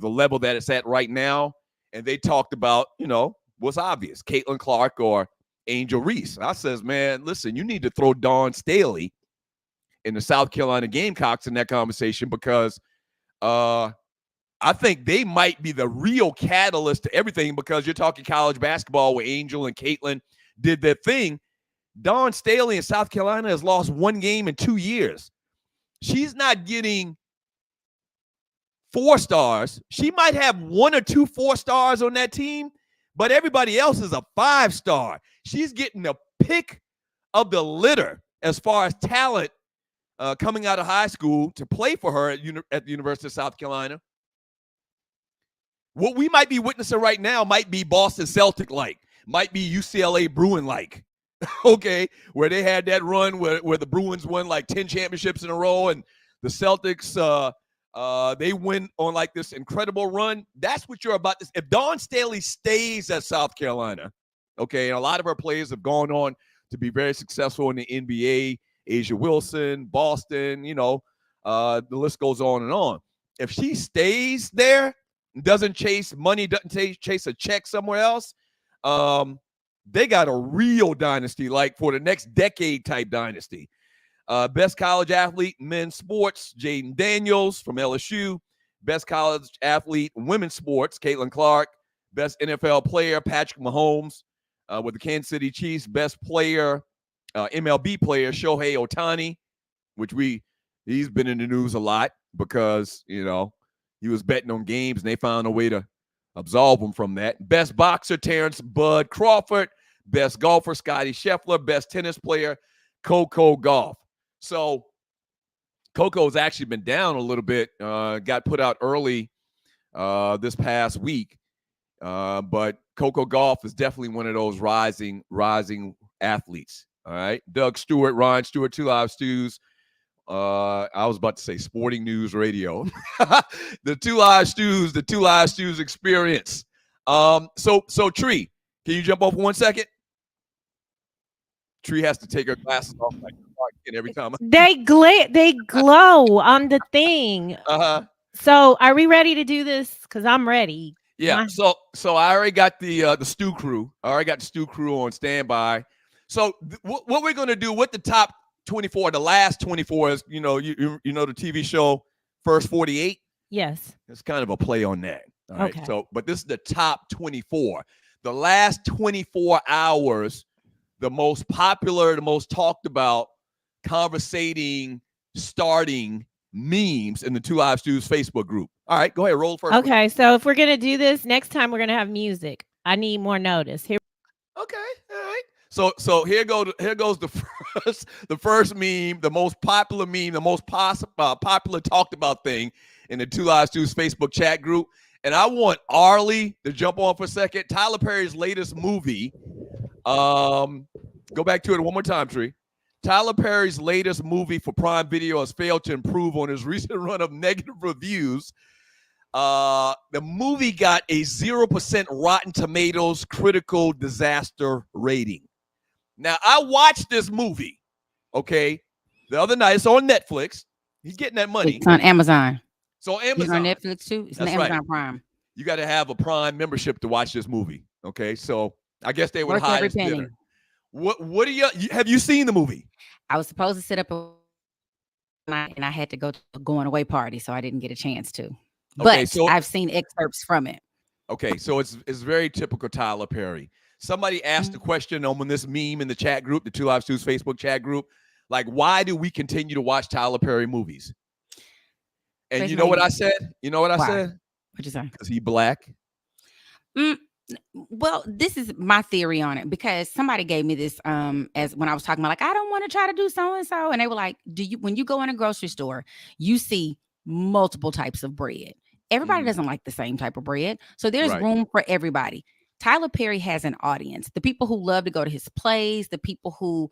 level that it's at right now? And they talked about, what's obvious, Caitlin Clark or Angel Reese. I says, man, listen, you need to throw Dawn Staley in the South Carolina Gamecocks in that conversation because I think they might be the real catalyst to everything because you're talking college basketball where Angel and Caitlin did their thing. Dawn Staley in South Carolina has lost 1 game in 2 years. She's not getting 4 stars. She might have 1 or 2 4-stars on that team, but everybody else is a 5-star. She's getting the pick of the litter as far as talent coming out of high school to play for her at the University of South Carolina. What we might be witnessing right now might be Boston Celtic-like, might be UCLA Bruin-like, okay, where they had that run where the Bruins won like 10 championships in a row and the Celtics They went on like this incredible run. That's what you're about. If Dawn Staley stays at South Carolina, okay, and a lot of her players have gone on to be very successful in the NBA, Asia Wilson, Boston, the list goes on and on. If she stays there, doesn't chase money, doesn't chase a check somewhere else, they got a real dynasty, like for the next decade type dynasty. Best college athlete in men's sports, Jaden Daniels from LSU. Best college athlete in women's sports, Caitlin Clark. Best NFL player, Patrick Mahomes with the Kansas City Chiefs. Best player, MLB player, Shohei Ohtani, which he's been in the news a lot because, he was betting on games and they found a way to absolve him from that. Best boxer, Terrence Bud Crawford. Best golfer, Scotty Scheffler. Best tennis player, Coco Gauff. So Coco's actually been down a little bit, got put out early this past week. But Coco Gauff is definitely one of those rising athletes. All right. Doug Stewart, Ryan Stewart, Two Live Stews. I was about to say Sporting News Radio. The Two Live Stews experience. So Tree, can you jump off 1 second? Tree has to take her glasses off like every time. They glow on the thing. So are we ready to do this? Because I'm ready. Yeah. So I already got the stew crew. I already got the stew crew on standby. So what we're gonna do with the top 24, the last 24 is, you know the TV show First 48. Yes. It's kind of a play on that. All right. Okay. So, but this is the top 24. The last 24 hours, the most popular, the most talked about, conversating, starting memes in the Two Live Stews Facebook group. All right, go ahead, roll first. Okay, so if we're gonna do this next time, we're gonna have music. I need more notice here. Okay, all right. So here goes the first meme, the most popular meme, the most popular talked about thing in the Two Live Stews Facebook chat group. And I want Arlie to jump on for a second. Tyler Perry's latest movie. Go back to it one more time, Tree. Tyler Perry's latest movie for Prime Video has failed to improve on his recent run of negative reviews. The movie got a 0% Rotten Tomatoes critical disaster rating. Now, I watched this movie, okay, the other night. It's on Netflix. He's getting that money. It's on Amazon. So Amazon. It's on Netflix too. It's on Amazon Prime. You got to have a Prime membership to watch this movie, okay? So I guess they would hide his dinner. What do you have you seen the movie? I was supposed to sit up and I had to go to a going away party, so I didn't get a chance to. But so I've seen excerpts from it. Okay, so it's very typical Tyler Perry. Somebody asked the question on this meme in the chat group, the Two Live Stews Facebook chat group, like, why do we continue to watch Tyler Perry movies? And you know what I said? You know what I said? What'd you say? Because he black. Well, this is my theory on it, because somebody gave me this as when I was talking about, like, I don't want to try to do so-and-so. And they were like, when you go in a grocery store, you see multiple types of bread. Everybody doesn't like the same type of bread. So there's room for everybody. Tyler Perry has an audience. The people who love to go to his plays, the people who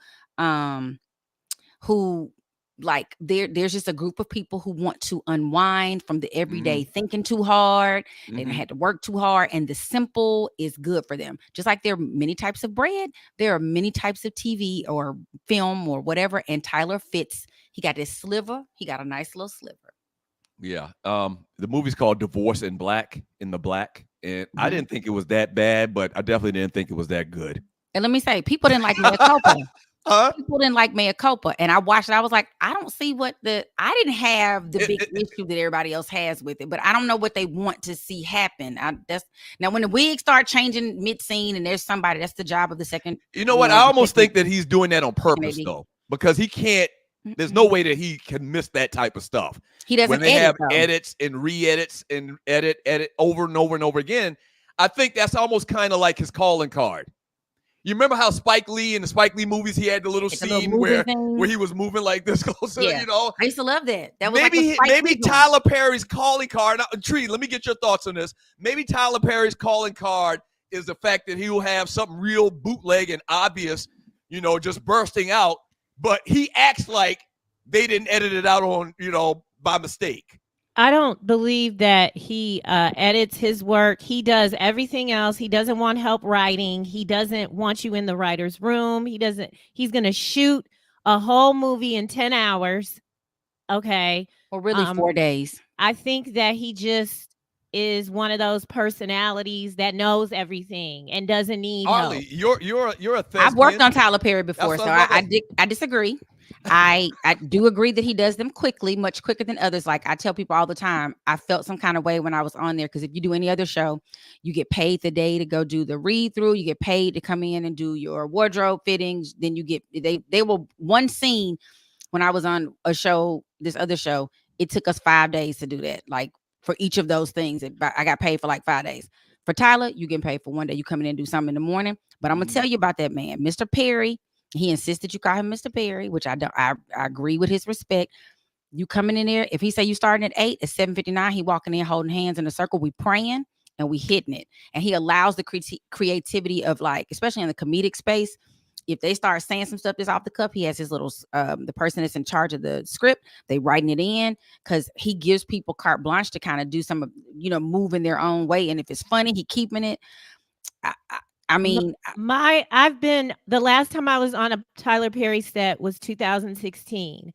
like there's just a group of people who want to unwind from the everyday thinking too hard. They had to work too hard, and the simple is good for them. Just like there are many types of bread, there are many types of TV or film or whatever. And Tyler fits. He got this sliver. He got a nice little sliver. Yeah. The movie's called Divorce in the Black. And I didn't think it was that bad, but I definitely didn't think it was that good. And let me say, people didn't like Mea Culpa. People didn't like Mea Culpa. And I watched it. I was like, I don't see I didn't have the big issue that everybody else has with it, but I don't know what they want to see happen. Now when the wigs start changing mid-scene and there's somebody, that's the job of the second. You know what? I almost think that he's doing that on purpose, though, because he can't. There's no way that he can miss that type of stuff. He doesn't. When they have edits and re-edits and edit over and over and over again, I think that's almost kind of like his calling card. You remember how Spike Lee in the Spike Lee movies, he had the little scene where he was moving like this closer, I used to love that. That was maybe Tyler Perry's calling card. Tree, let me get your thoughts on this. Maybe Tyler Perry's calling card is the fact that he will have something real bootleg and obvious, just bursting out. But he acts like they didn't edit it out on, by mistake. I don't believe that he edits his work. He does everything else. He doesn't want help writing. He doesn't want you in the writer's room. He's going to shoot a whole movie in 10 hours. Okay. Or really 4 days. I think that he just is one of those personalities that knows everything and doesn't need help. Harley, you're a thespian. I've worked on Tyler Perry before, That's so what I'm I disagree. I do agree that he does them quickly, much quicker than others. Like I tell people all the time, I felt some kind of way when I was on there because if you do any other show, you get paid the day to go do the read through, you get paid to come in and do your wardrobe fittings. Then you get they will one scene when I was on a show, this other show, it took us 5 days to do that. Like for each of those things, I got paid for like 5 days. For Tyler, you get paid for one day. You come in and do something in the morning. But I'm gonna tell you about that man, Mr. Perry. He insisted you call him Mr. Perry, which I don't. I agree with his respect. You coming in there, if he say you starting at 8, at 7:59, he walking in holding hands in a circle. We praying and we hitting it. And he allows the creativity of like, especially in the comedic space. If they start saying some stuff that's off the cuff, he has his little, the person that's in charge of the script, they writing it in because he gives people carte blanche to kind of do some, move in their own way. And if it's funny, he keeping it. I mean, the last time I was on a Tyler Perry set was 2016.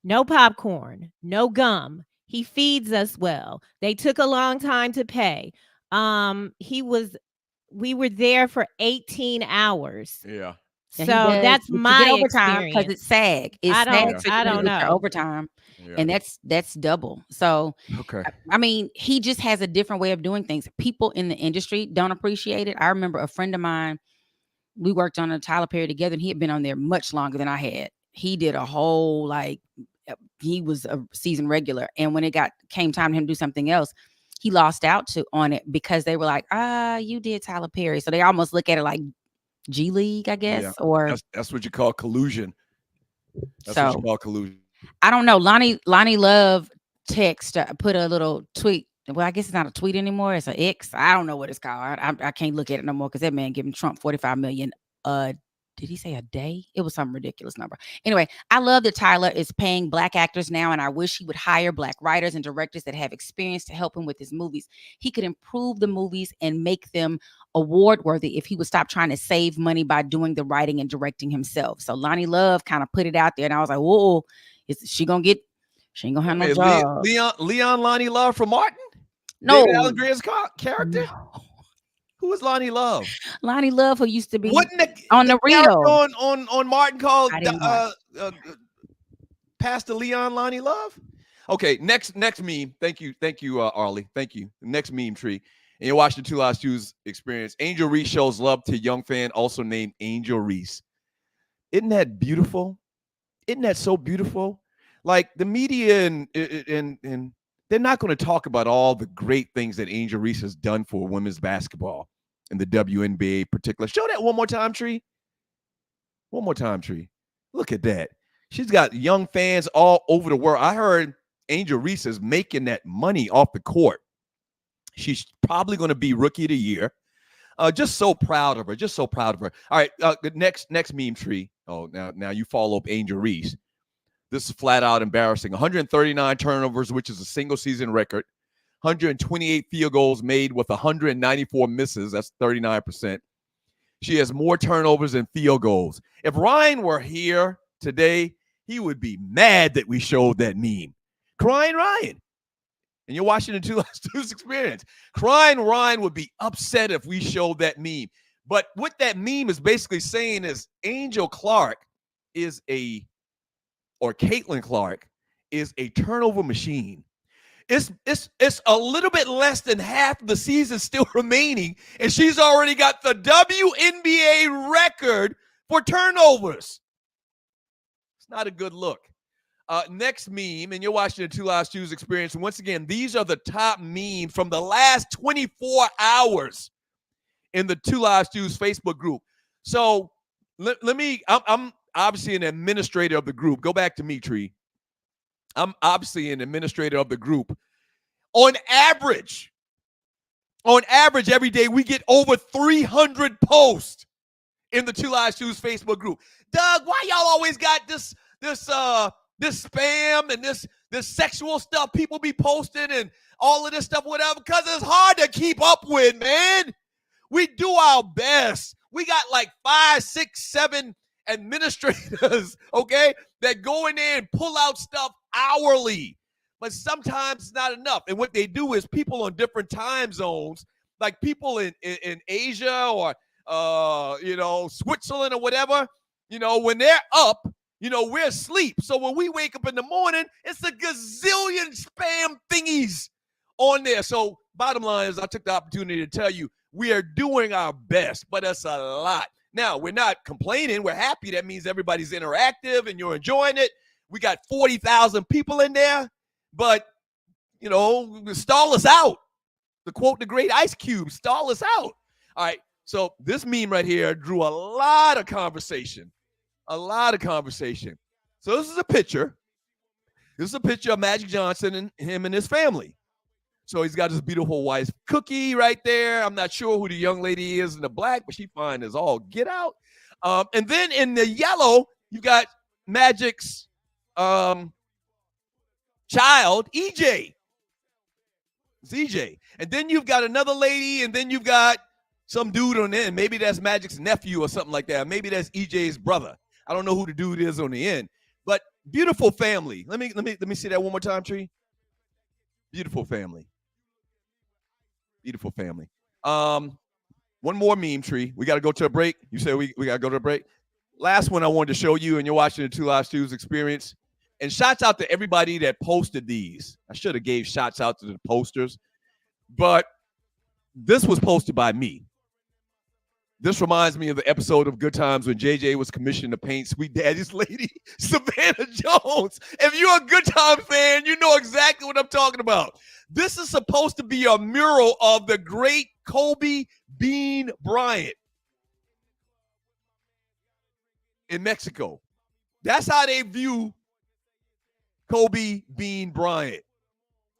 No popcorn, no gum. He feeds us well. They took a long time to pay. We were there for 18 hours. Yeah. So that's my overtime because it's SAG. It's I don't know. Overtime. Yeah. And that's double. So, okay. I mean, he just has a different way of doing things. People in the industry don't appreciate it. I remember a friend of mine, we worked on a Tyler Perry together and he had been on there much longer than I had. He did a whole, he was a season regular. And when it came time to him to do something else, he lost out on it because they were like, you did Tyler Perry. So they almost look at it like G League, I guess, or that's what you call collusion. That's what you call collusion. I don't know. Lonnie Love put a little tweet. Well, I guess it's not a tweet anymore. It's an X. I don't know what it's called. I can't look at it no more because that man giving Trump $45 million. Did he say a day? It was some ridiculous number. Anyway, I love that Tyler is paying Black actors now, and I wish he would hire Black writers and directors that have experience to help him with his movies. He could improve the movies and make them award worthy if he would stop trying to save money by doing the writing and directing himself. So Lonnie Love kind of put it out there, and I was like, whoa, she ain't gonna have no job. Leon Lonnie Love from Martin? No. David Alan Grier's character? No. Who is Lonnie Love? Lonnie Love, who used to be on the Rio on Martin called Pastor Leon Lonnie Love. Okay, next meme. Thank you, Arlie. Thank you. Next meme tree. And you're watching the Two Live Stews experience. Angel Reese shows love to young fan, also named Angel Reese. Isn't that beautiful? Isn't that so beautiful? Like the media and they're not going to talk about all the great things that Angel Reese has done for women's basketball and the WNBA in particular. Show that one more time, Tree. One more time, Tree. Look at that. She's got young fans all over the world. I heard Angel Reese is making that money off the court. She's probably going to be Rookie of the Year. Just so proud of her. Just so proud of her. All right, the next meme tree. Oh, now you follow up Angel Reese. This is flat out embarrassing. 139 turnovers, which is a single season record. 128 field goals made with 194 misses. That's 39%. She has more turnovers than field goals. If Ryan were here today, he would be mad that we showed that meme. Crying Ryan. And you're watching the Two Live Stews experience. Crying Ryan would be upset if we showed that meme. But what that meme is basically saying is Angel Clark Caitlin Clark is a turnover machine. It's a little bit less than half of the season still remaining, and she's already got the WNBA record for turnovers. It's not a good look. Next meme, and you're watching the Two Live Stews experience. And once again, these are the top memes from the last 24 hours in the Two Live Stews Facebook group. So I'm obviously an administrator of the group. Go back to me, Tree. I'm obviously an administrator of the group. On average, every day we get over 300 posts in the Two Live Stews Facebook group. Doug, why y'all always got this spam and this the sexual stuff people be posting and all of this stuff, whatever, because it's hard to keep up with, man. We do our best. We got like 5, 6, 7 administrators, okay, that go in there and pull out stuff hourly. But sometimes it's not enough. And what they do is people on different time zones, like people in Asia or, Switzerland or whatever, when they're up, we're asleep. So when we wake up in the morning, it's a gazillion spam thingies on there. So bottom line is I took the opportunity to tell you we are doing our best, but it's a lot. Now, we're not complaining. We're happy. That means everybody's interactive and you're enjoying it. We got 40,000 people in there, but, stall us out. To quote the great Ice Cube, stall us out. All right, so this meme right here drew a lot of conversation. So this is a picture. This is a picture of Magic Johnson and him and his family. So he's got his beautiful wife, Cookie, right there. I'm not sure who the young lady is in the black, but she fine as all get out. And then in the yellow, you got Magic's child, EJ. It's EJ. And then you've got another lady, and then you've got some dude on the end. Maybe that's Magic's nephew or something like that. Maybe that's EJ's brother. I don't know who the dude is on the end. But beautiful family. Let me see that one more time, Tree. Beautiful family. Beautiful family. One more meme, Tree. We got to go to a break. You said we got to go to a break. Last one I wanted to show you, and you're watching the Two Live Stews experience. And shouts out to everybody that posted these. I should have gave shouts out to the posters, but this was posted by me. This reminds me of the episode of Good Times when JJ was commissioned to paint Sweet Daddy's lady, Savannah Jones. If you're a Good Time fan, you know exactly what I'm talking about. This is supposed to be a mural of the great Kobe Bean Bryant in Mexico. That's how they view Kobe Bean Bryant.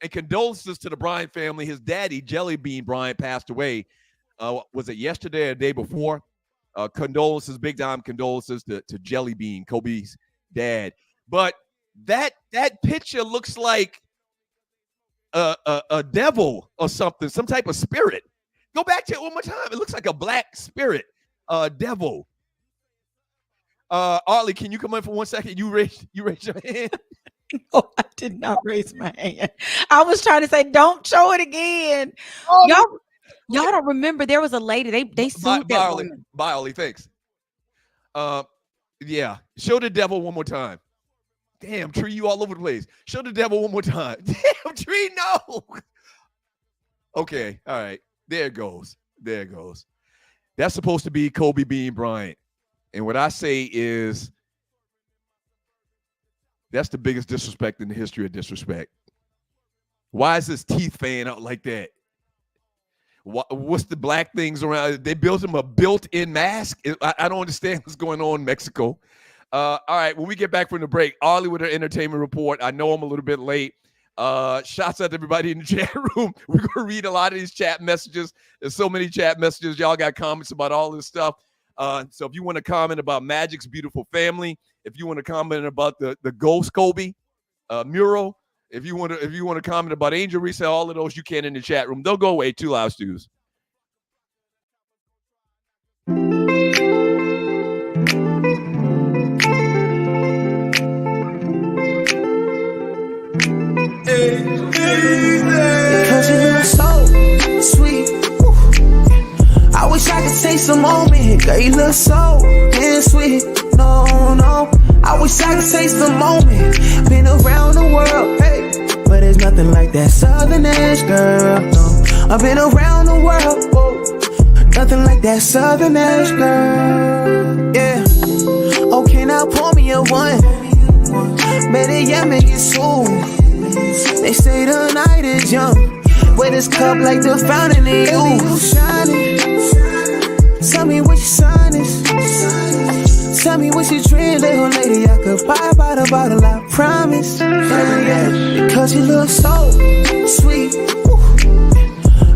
And condolences to the Bryant family. His daddy, Jelly Bean Bryant, passed away. Was it yesterday or the day before? Condolences, big time condolences to Jelly Bean, Kobe's dad. But that picture looks like a devil or something, some type of spirit. Go back to it one more time. It looks like a black spirit, devil. Arlie, can you come in for 1 second? You raise your hand. No, I did not raise my hand. I was trying to say, don't show it again. Oh, y'all don't remember there was a lady, they sued that woman. Bye, Arlie, thanks. Yeah, show the devil one more time. Damn, Tree, you all over the place. Show the devil one more time. Damn, Tree, no. Okay, all right. There it goes. That's supposed to be Kobe Bean Bryant. And what I say is, that's the biggest disrespect in the history of disrespect. Why is his teeth fan out like that? What's the black things around? They built him a built-in mask. I don't understand what's going on in Mexico. All right, when we get back from the break, Arlie with her entertainment report. I know I'm a little bit late. Shouts out to everybody in the chat room. We're going to read a lot of these chat messages. There's so many chat messages. Y'all got comments about all this stuff. So if you want to comment about Magic's beautiful family, if you want to comment about the Ghost Kobe mural, if you want to comment about Angel Resale, all of those you can in the chat room. Don't go away. Two Live Stews. Because you look so sweet. I wish I could take some moment. Girl, you look so damn sweet. No. I wish I could taste the moment. Been around the world, hey, but there's nothing like that Southern edge, girl. No, I've been around the world, whoa. Nothing like that Southern edge, girl. Yeah. Okay, now pour me a one. Better yet, make it soon. They say the night is young. Wet this cup like the fountain in you. Shining. Tell me what your sign is. Tell me what your dream, little lady. I could buy by the bottle, I promise. Yeah. Because you look so sweet. Woo.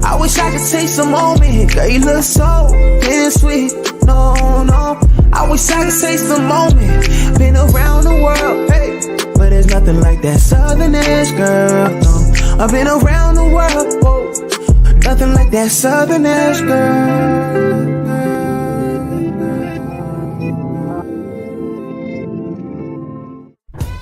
I wish I could take some moment. Girl, you look so damn sweet. No. I wish I could taste the moment. Been around the world, hey, but there's nothing like that Southern edge, girl. No, I've been around the world. Whoa. Nothing like that Southern edge, girl.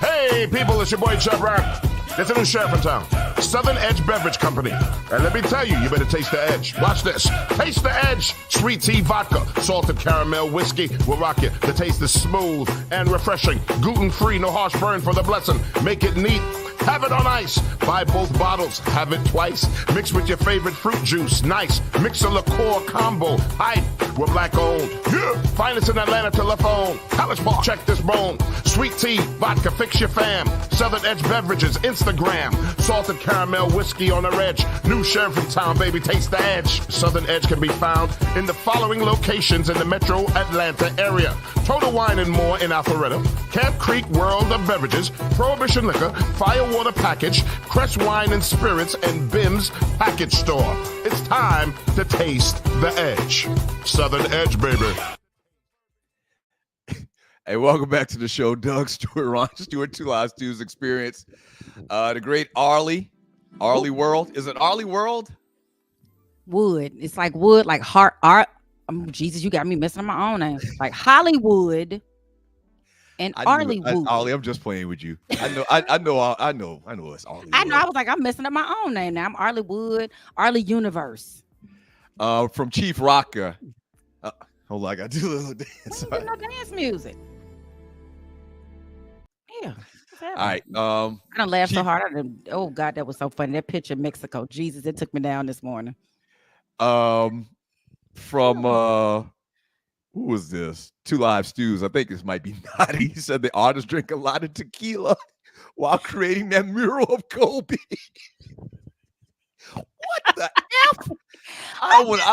Hey, people, it's your boy Chub Rap. There's a new sheriff in town, Southern Edge Beverage Company. And let me tell you, you better taste the edge. Watch this. Taste the edge. Sweet tea vodka, salted caramel whiskey will rock you. The taste is smooth and refreshing. Gluten-free, no harsh burn for the blessing. Make it neat. Have it on ice. Buy both bottles. Have it twice. Mix with your favorite fruit juice. Nice. Mix a liqueur combo. Hype. We're black owned. Yeah. Find us in Atlanta telephone. College Park. Check this bone. Sweet tea, vodka, fix your fam. Southern Edge Beverages, Instagram. Salted caramel whiskey on the edge. New sheriff in town, baby. Taste the edge. Southern Edge can be found in the following locations in the metro Atlanta area. Total Wine and More in Alpharetta. Camp Creek World of Beverages. Prohibition Liquor. Firewater Package. Crest Wine and Spirits and Bim's Package Store. It's time to taste the edge. Southern Edge, baby. Hey, welcome back to the show. Doug Stewart, Ron Stewart, Two Live Stews Experience. The great Arlie World. Is it Arlie World? Wood. It's like wood, like art. Jesus, you got me messing up my own name. Like Hollywood and Arlie Wood. Arlie, I'm just playing with you. I know it's Arlie. I know. I was like, I'm messing up my own name now. I'm Arlie Wood, Arlie Universe. From Chief Rocker. Hold on, I got to do a little dance. No dance music. Yeah. All right. I don't laugh so hard. Oh God, that was so funny. That picture of Mexico. Jesus, it took me down this morning. From who was this? Two Live Stews. I think this might be Naughty. He said the artist drank a lot of tequila while creating that mural of Kobe. What the F? What is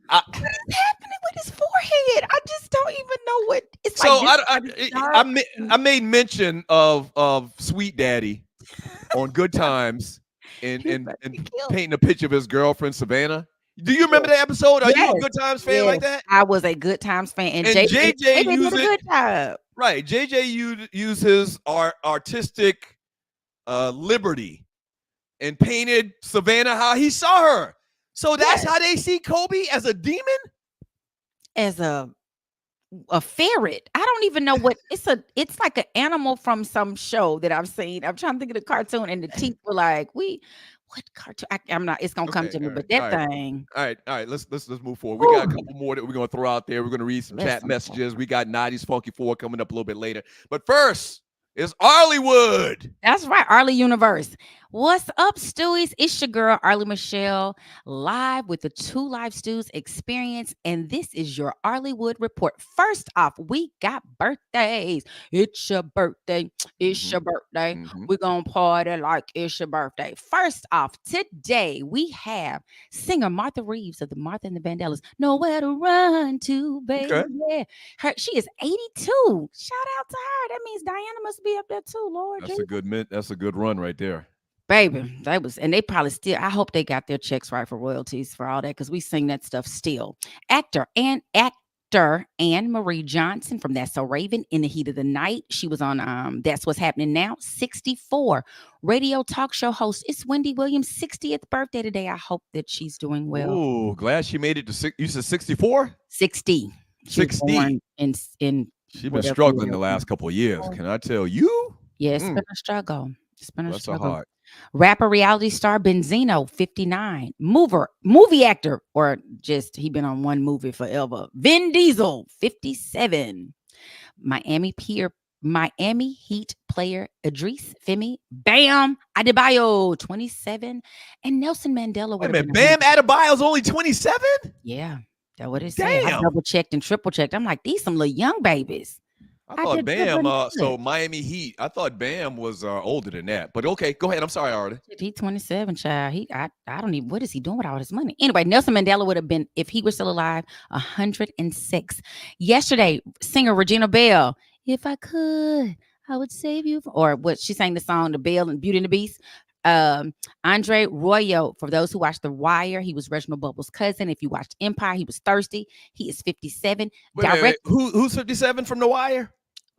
happening with his forehead? I just don't even know what it's like. So I made mention of Sweet Daddy on Good Times and painting a picture of his girlfriend Savannah. Do you remember that episode? Are you a Good Times fan like that? I was a Good Times fan, and JJ did a good job. Right, JJ used his artistic liberty and painted Savannah how he saw her. So that's how they see Kobe, as a demon, as a ferret. I don't even know what it's like an animal from some show that I've seen. I'm trying to think of the cartoon, and the teeth were like, what cartoon? I'm not. It's gonna come to me, but that thing. All right. Let's move forward. We got a couple more that we're gonna throw out there. We're gonna read some chat messages. We got Naughty's Funky Four coming up a little bit later. But first, it's Arleywood. That's right, Arlie Universe. What's up, Stewies? It's your girl, Arlie Michelle, live with the Two Live Stews Experience, and this is your Arleywood Report. First off, we got birthdays. It's your birthday. It's your birthday. We're going to party like it's your birthday. First off, today we have singer Martha Reeves of the Martha and the Vandellas. Nowhere to run to, baby. Okay. She is 82. Shout out to her. That means Diana must be up there too, Lord. That's a good run right there. Baby, they probably still, I hope they got their checks right for royalties for all that, because we sing that stuff still. Actor Anne Marie Johnson from That's So Raven, In the Heat of the Night. She was on That's What's Happening Now, 64. Radio talk show host. It's Wendy Williams' 60th birthday today. I hope that she's doing well. Oh, glad she made it to you said 64? 60. 60. She's been struggling the last couple of years. Can I tell you? Yeah, it's been a struggle. Bless her heart. Rapper, reality star Benzino, 59. Movie actor, or just he been on one movie forever. Vin Diesel, 57. Miami Heat player Idris Femi Bam Adebayo, 27. And Nelson Mandela. Wait a minute, Bam Adebayo's only 27? Yeah, that's what it said. I double checked and triple checked. I'm like, these some little young babies. I thought Bam, so Miami Heat. I thought Bam was older than that. But okay, go ahead. I'm sorry, Artie. He's 27, child. I don't even, what is he doing with all his money? Anyway, Nelson Mandela would have been, if he were still alive, 106. Yesterday, singer Regina Bell, If I Could, I Would Save You. Or what she sang the song, The Belle and Beauty and the Beast. Andre Royo, for those who watched The Wire, he was Reginald Bubble's cousin. If you watched Empire, he was Thirsty. He is 57. Wait, who's 57 from The Wire?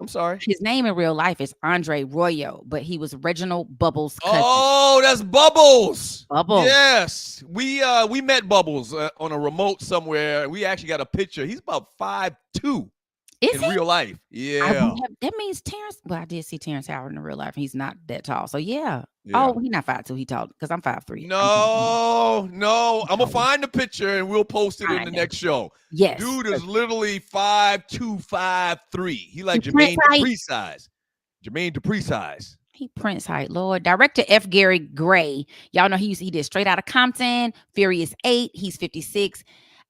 I'm sorry. His name in real life is Andre Royo, but he was Reginald Bubbles' cousin. Oh, that's Bubbles. Bubbles. Yes, we met Bubbles on a remote somewhere. We actually got a picture. He's about 5'2" Is in he? real life. Yeah. That means Terrence. Well, I did see Terrence Howard in real life. He's not that tall. So yeah. Yeah. Oh, he's not 5'2". He tall because I'm 5'3". No. I'm gonna find the picture and we'll post it in the next show. Yes. Dude is literally 5'2", 5'3". He like He Jermaine Prince Dupri size. Jermaine Dupri size. He Prince height, Lord. Director F. Gary Gray. Y'all know he did Straight Outta Compton, Furious 8. He's 56.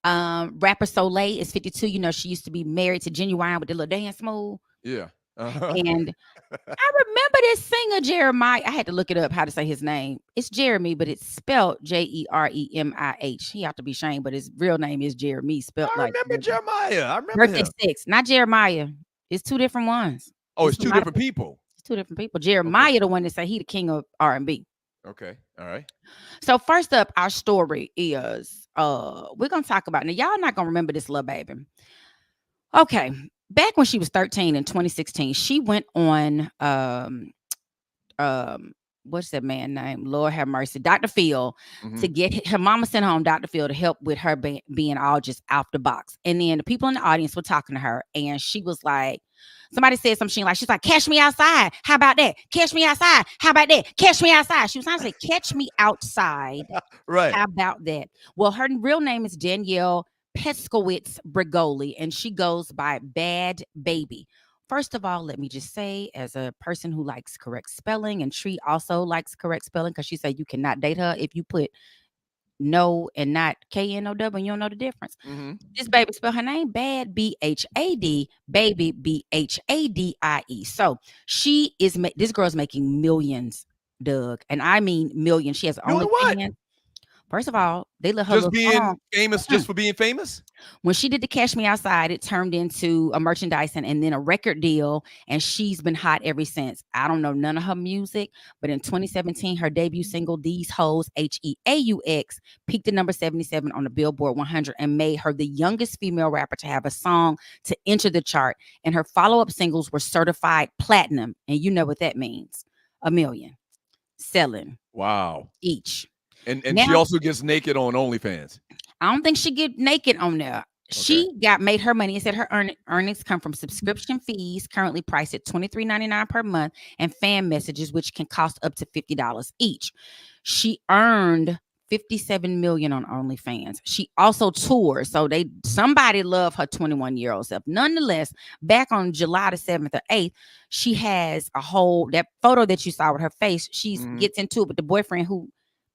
Rapper Soleil is 52. You know, she used to be married to Genuine with the little dance move. Yeah. And I remember this singer, Jeremiah. I had to look it up how to say his name. It's Jeremy, but it's spelled Jeremih. He ought to be shamed, but his real name is Jeremy. Spelled I like remember Jeremiah. I remember birthday him. 6, not Jeremiah. It's two different ones. Oh, it's two different people. It's two different people. Jeremiah, the one that say he the king of R&B. Okay. All right. So first up, our story is we're gonna talk about now. Y'all not gonna remember this little baby. Okay. Back when she was 13 in 2016, she went on what's that man name? Lord have mercy, Dr. Phil, to get her mama sent home Dr. Phil to help with her being all just out the box. And then the people in the audience were talking to her, and she was like, somebody said something she's like, catch me outside. How about that? Catch me outside. How about that? Catch me outside. She was trying to say, catch me outside. Right. How about that? Well, her real name is Danielle Peskowitz Brigoli, and she goes by Bad Baby. First of all, let me just say, as a person who likes correct spelling, and Tree also likes correct spelling because she said you cannot date her if you put no and not K-N-O-W, and you don't know the difference. This baby spell her name Bad, B-H-A-D, baby, B-H-A-D-I-E. So she is, this girl's making millions, Doug, and I mean millions. She has only fans. First of all, they let her just being famous just for being famous. When she did the Cash Me Outside, it turned into a merchandising and then a record deal, and she's been hot ever since. I don't know none of her music, but in 2017, her debut single, These Hoes, H-E-A-U-X, peaked at number 77 on the Billboard 100 and made her the youngest female rapper to have a song to enter the chart. And her follow-up singles were certified platinum, and you know what that means. 1 million selling. Wow. Each. And now, she also gets naked on OnlyFans. I don't think she get naked on there. Okay. She made her money and said her earnings come from subscription fees, currently priced at $23.99 per month, and fan messages, which can cost up to $50 each. She earned $57 million on OnlyFans. She also tours, so somebody love her 21-year-old self. Nonetheless, back on July the 7th or 8th, she has that photo that you saw with her face. She gets into it with the boyfriend who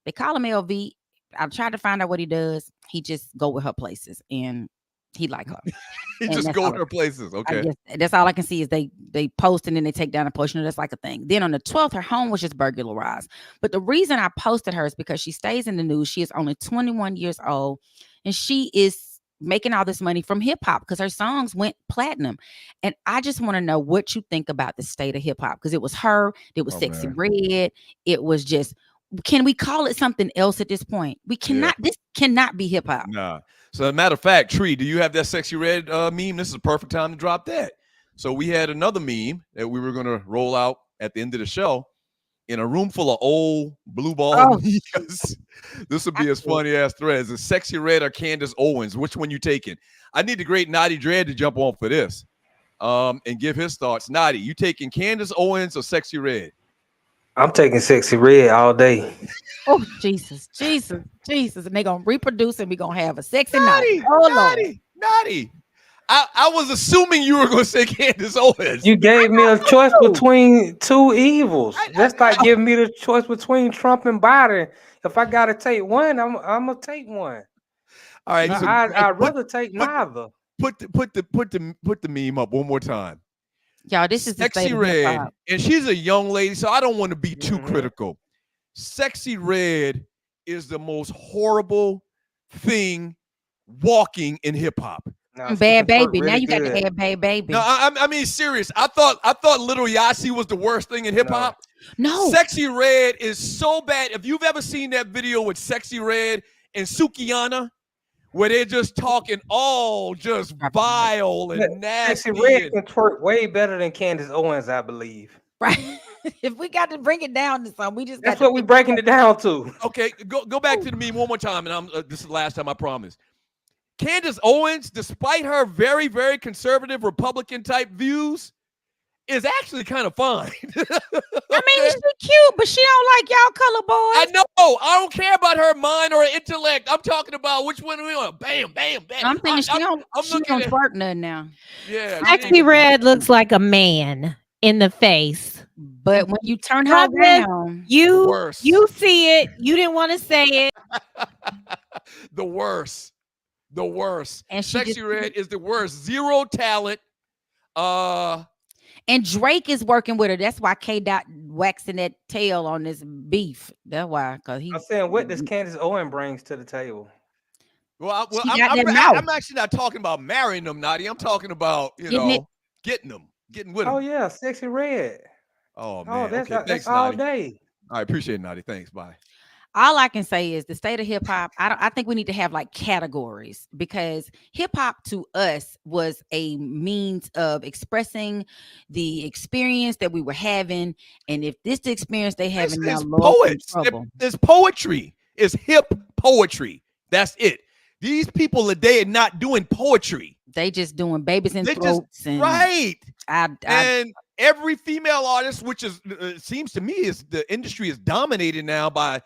they call him LV. I tried to find out what he does. He just go with her places, and he like her. He just go with her places. Okay. I guess that's all I can see is they post and then they take down a portion. That's like a thing. Then on the 12th, her home was just burglarized. But the reason I posted her is because she stays in the news. She is only 21 years old, and she is making all this money from hip hop because her songs went platinum. And I just want to know what you think about the state of hip hop, because it was her. It was Sexy Red. It was just. Can we call it something else at this point? We cannot. This cannot be hip hop. Nah. So, as a matter of fact, Tree, do you have that Sexy Red meme? This is a perfect time to drop that. So we had another meme that we were going to roll out at the end of the show in a room full of old blue ball memes. This would be as funny as threads. Is Sexy Red or Candace Owens? Which one you taking? I need the great Naughty Dread to jump on for this and give his thoughts. Naughty, you taking Candace Owens or Sexy Red? I'm taking Sexy Red all day. Oh, Jesus. And they're going to reproduce and we're going to have a sexy night. Oh, Naughty. I was assuming you were going to say Candace Owens. You gave me a choice between two evils. That's like giving me the choice between Trump and Biden. If I got to take one, I'm going to take one. All right. So I'd rather take neither. Put the meme up one more time. Y'all, this is Sexy Red, and she's a young lady, so I don't want to be too critical. Sexy Red is the most horrible thing walking in hip hop. Bad Baby. Now you got to add Bad Baby. No, I mean serious. I thought Little Yachty was the worst thing in hip hop. No. Sexy Red is so bad. If you've ever seen that video with Sexy Red and Sukiyana, where they're just talking all just vile and Sexy nasty. Red can twerk way better than Candace Owens, I believe. Right. If we got to bring it down to something, we just That's got what we're breaking it down to. Okay, go back to the meme one more time, and I'm this is the last time, I promise. Candace Owens, despite her very, very conservative Republican type views, is actually kind of fine. I mean, she's cute, but she don't like y'all color boys. I know. I don't care about her mind or intellect. I'm talking about which one we want. Bam, bam, bam. I'm thinking she don't twerk nothing now. Yeah. Sexy Red looks like a man in the face. But when you turn her around, you see it. You didn't want to say it. The worst. The worst. And Sexy Red is the worst. Zero talent. And Drake is working with her. That's why K-Dot waxing that tail on this beef. That's why, because I'm saying, what does Candace Owens brings to the table? Well, I'm actually not talking about marrying them, Nadia. I'm talking about, getting them, getting with them. Oh yeah, Sexy Red. Oh man, that's, okay. Thanks, all Nadia. day. I appreciate it, Nadia. Thanks. Bye. All I can say is the state of hip hop. I think we need to have like categories, because hip hop to us was a means of expressing the experience that we were having. And if this the experience they having now, poets. There's poetry. It's hip poetry. That's it. These people today are not doing poetry. They just doing babies in throats. Right. And every female artist, which is seems to me is the industry is dominated now by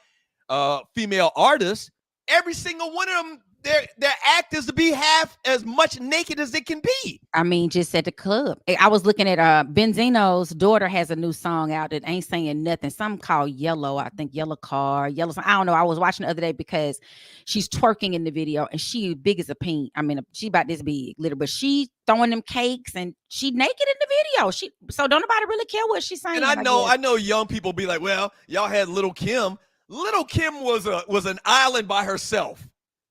female artists. Every single one of them, their act is to be half as much naked as it can be. I mean, just at the club. I was looking at Benzino's daughter has a new song out that ain't saying nothing. Something called Yellow. I think Yellow Car, Yellow. I don't know. I was watching the other day because she's twerking in the video and she big as a peen. I mean, she about this big, little, but she throwing them cakes and she naked in the video. So don't nobody really care what she's saying. And I know young people be like, well, y'all had Little Kim. Little Kim was an island by herself.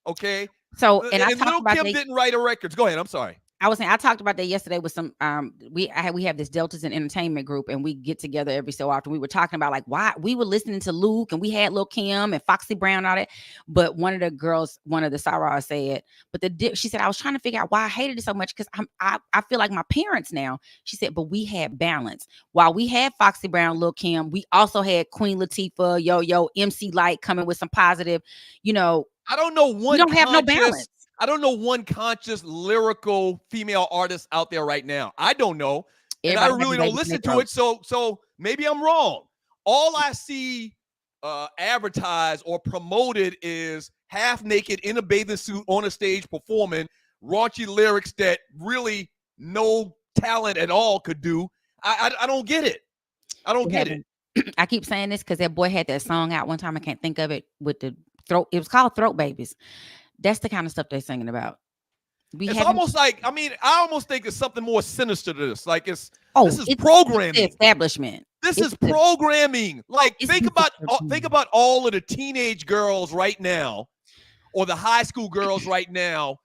Okay. So and Little Kim didn't write her records. Go ahead. I'm sorry. I was saying I talked about that yesterday with some we have this Deltas and Entertainment group, and we get together every so often. We were talking about like why we were listening to Luke and we had Lil Kim and Foxy Brown and all that. But one of the girls, one of the Sarah said, she said, I was trying to figure out why I hated it so much because I feel like my parents now. She said, but we had balance. While we had Foxy Brown, Lil Kim, we also had Queen Latifah, Yo, MC Light coming with some positive, I don't know one. We don't have no balance. I don't know one conscious lyrical female artist out there right now. I don't know. And I really don't listen to it. So maybe I'm wrong. All I see advertised or promoted is half naked in a bathing suit on a stage performing raunchy lyrics that really no talent at all could do. I don't get it. I don't get it. I keep saying this because that boy had that song out one time. I can't think of it with the throat. It was called Throat Babies. That's the kind of stuff they're singing about. It's almost like, I almost think it's something more sinister to this. Like this is programming. It's the establishment. This is programming. Like think about all of the teenage girls right now, or the high school girls right now.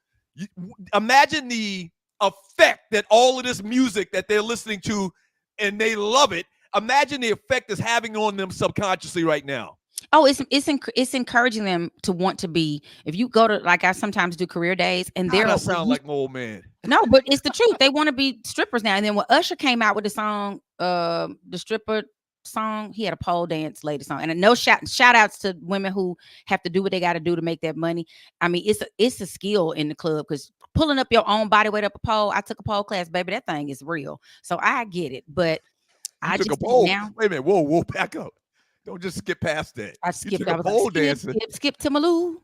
Imagine the effect that all of this music that they're listening to and they love it. Imagine the effect it's having on them subconsciously right now. Oh, it's encouraging them to want to be. If you go to, like I sometimes do career days, and they're don't sound like an old man. No, but it's the truth. They want to be strippers now. And then when Usher came out with the song, the stripper song, he had a pole dance lady song. And no shout outs to women who have to do what they got to do to make that money. I mean, it's a skill in the club because pulling up your own body weight up a pole. I took a pole class, baby. That thing is real. So I get it, but I took a pole. Now, wait a minute. Whoa, back up. Don't just skip past that. I skipped. I was pole dancing. Skip to Malou.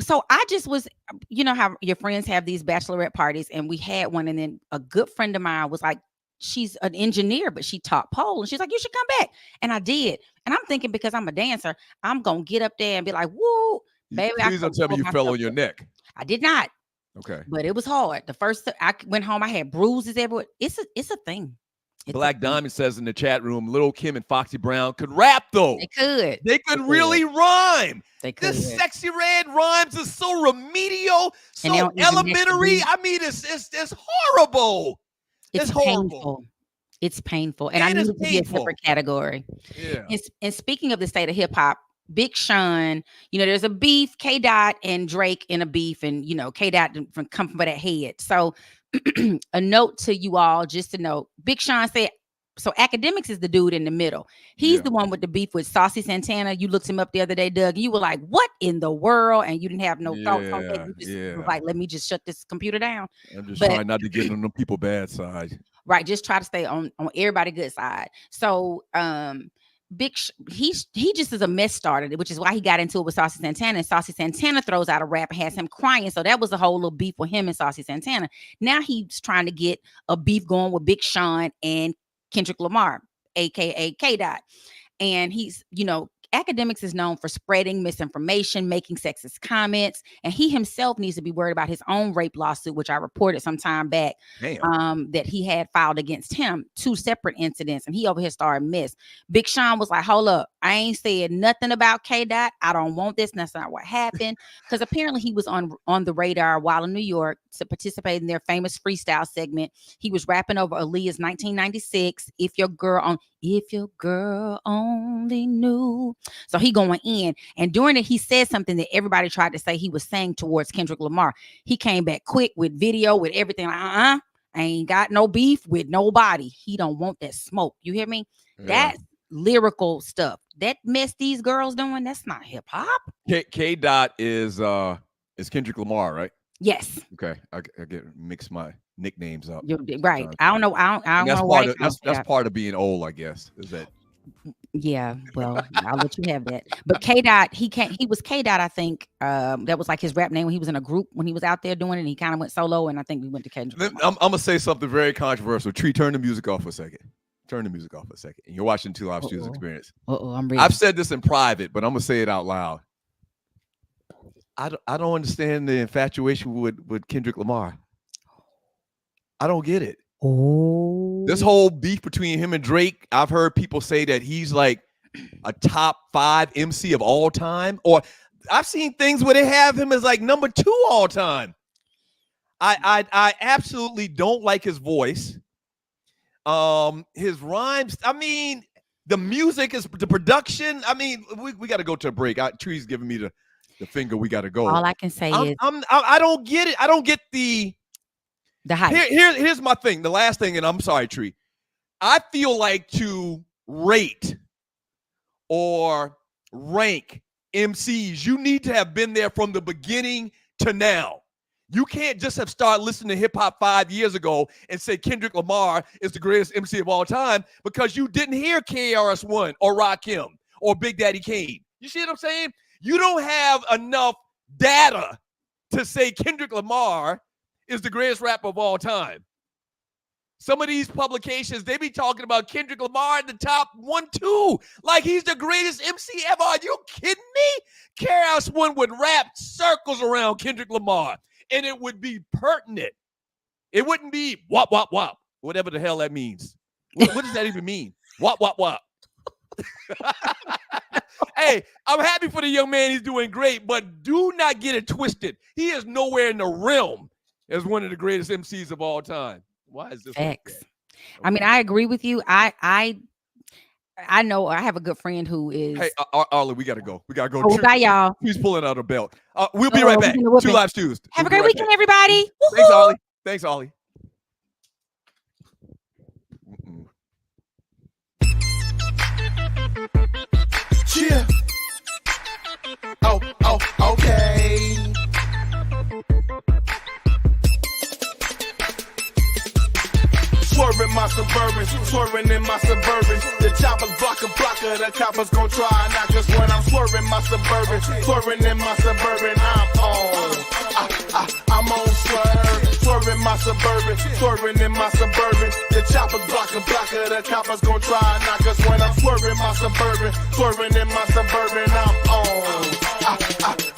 So I just was, you know how your friends have these bachelorette parties, and we had one, and then a good friend of mine was like, she's an engineer, but she taught pole, and she's like, you should come back, and I did. And I'm thinking because I'm a dancer, I'm gonna get up there and be like, woo, baby. Please don't tell me you fell on your neck. I did not. Okay, but it was hard. The first I went home, I had bruises everywhere. It's a thing. Black Diamond says in the chat room, Lil Kim and Foxy Brown could rap though. They could really rhyme. They could. This Sexy Red rhymes is so remedial, so elementary. I mean, it's horrible. It's horrible. Painful. It's painful. And I need it to be a separate category. Yeah. And speaking of the state of hip hop, Big Sean, there's a beef, K Dot and Drake in a beef, and K Dot come from that head. So a note to you all, just to note, Big Sean said, so Academics is the dude in the middle. He's the one with the beef with Saucy Santana. You looked him up the other day, Doug. You were like, what in the world? And you didn't have no thoughts on that. You just was like, let me just shut this computer down. I'm just trying not to get on the people bad side. Right. Just try to stay on everybody's good side. So he just is a mess starter, which is why he got into it with Saucy Santana. And Saucy Santana throws out a rap and has him crying. So that was a whole little beef with him and Saucy Santana. Now he's trying to get a beef going with Big Sean and Kendrick Lamar, aka K Dot. And he's, Academics is known for spreading misinformation, making sexist comments, and he himself needs to be worried about his own rape lawsuit, which I reported some time back, that he had filed against him, 2 separate incidents, and he over here started miss. Big Sean was like, hold up, I ain't said nothing about K Dot. I don't want this. And that's not what happened. Because apparently he was on the radar while in New York to participate in their famous freestyle segment. He was rapping over Aaliyah's 1996, If Your Girl Only Knew. So he going in, and during it, he said something that everybody tried to say he was saying towards Kendrick Lamar. He came back quick with video, with everything. Like, I ain't got no beef with nobody. He don't want that smoke. You hear me? Yeah. That's lyrical stuff. That mess these girls doing, that's not hip hop. K Dot is Kendrick Lamar, right? Yes. Okay, I mix my nicknames up. You're right. I don't know. I don't know why. That's part of being old, I guess. Is that? Yeah. Well, I'll let you have that. But K Dot, he was K Dot. I think that was like his rap name when he was in a group when he was out there doing it. And he kind of went solo, and I think we went to Kendrick. I'm gonna say something very controversial. Tree, turn the music off for a second. Turn the music off for a second. And you're watching Two Live Studios Experience. I'm ready. I've said this in private, but I'm gonna say it out loud. I don't understand the infatuation with Kendrick Lamar. I don't get it. Oh, this whole beef between him and Drake, I've heard people say that he's like a top 5 MC of all time, or I've seen things where they have him as like number 2 all time. I absolutely don't like his voice. His rhymes, I mean, the music is the production. I mean, we got to go to a break. Tree's giving me the finger. We got to go. All I can say is I don't get it. I don't get the hype. Here's my thing. The last thing, and I'm sorry, Tree. I feel like to rate or rank MCs, you need to have been there from the beginning to now. You can't just have started listening to hip hop 5 years ago and say Kendrick Lamar is the greatest MC of all time because you didn't hear KRS-One or Rakim or Big Daddy Kane. You see what I'm saying? You don't have enough data to say Kendrick Lamar is the greatest rapper of all time. Some of these publications, they be talking about Kendrick Lamar in the top 1, 2, like he's the greatest MC ever. Are you kidding me? KRS-One would rap circles around Kendrick Lamar, and it would be pertinent. It wouldn't be wop, wop, wop, whatever the hell that means. What does that even mean? Wop, wop, wop. Hey, I'm happy for the young man. He's doing great, but do not get it twisted. He is nowhere in the realm as one of the greatest MCs of all time. Why is this? X. I mean, I agree with you. I know I have a good friend who is. Hey, Ollie, we got to go. We got to go. Oh, bye, y'all. He's pulling out a belt. We'll be right back. Two Live Stews. Have a great weekend, everybody. Thanks, Ollie. Thanks, Ollie. Yeah. Oh, okay. Swerving my Suburban, swerving in my Suburban. The choppers blocker, the coppers gon' try and knock us when I'm swerving my Suburban, swerving in my Suburban. I'm on swerve, swerving my Suburban, swerving in my Suburban. The choppers blocker, the coppers gon' try and knock us when I'm swerving my Suburban, swerving in my Suburban.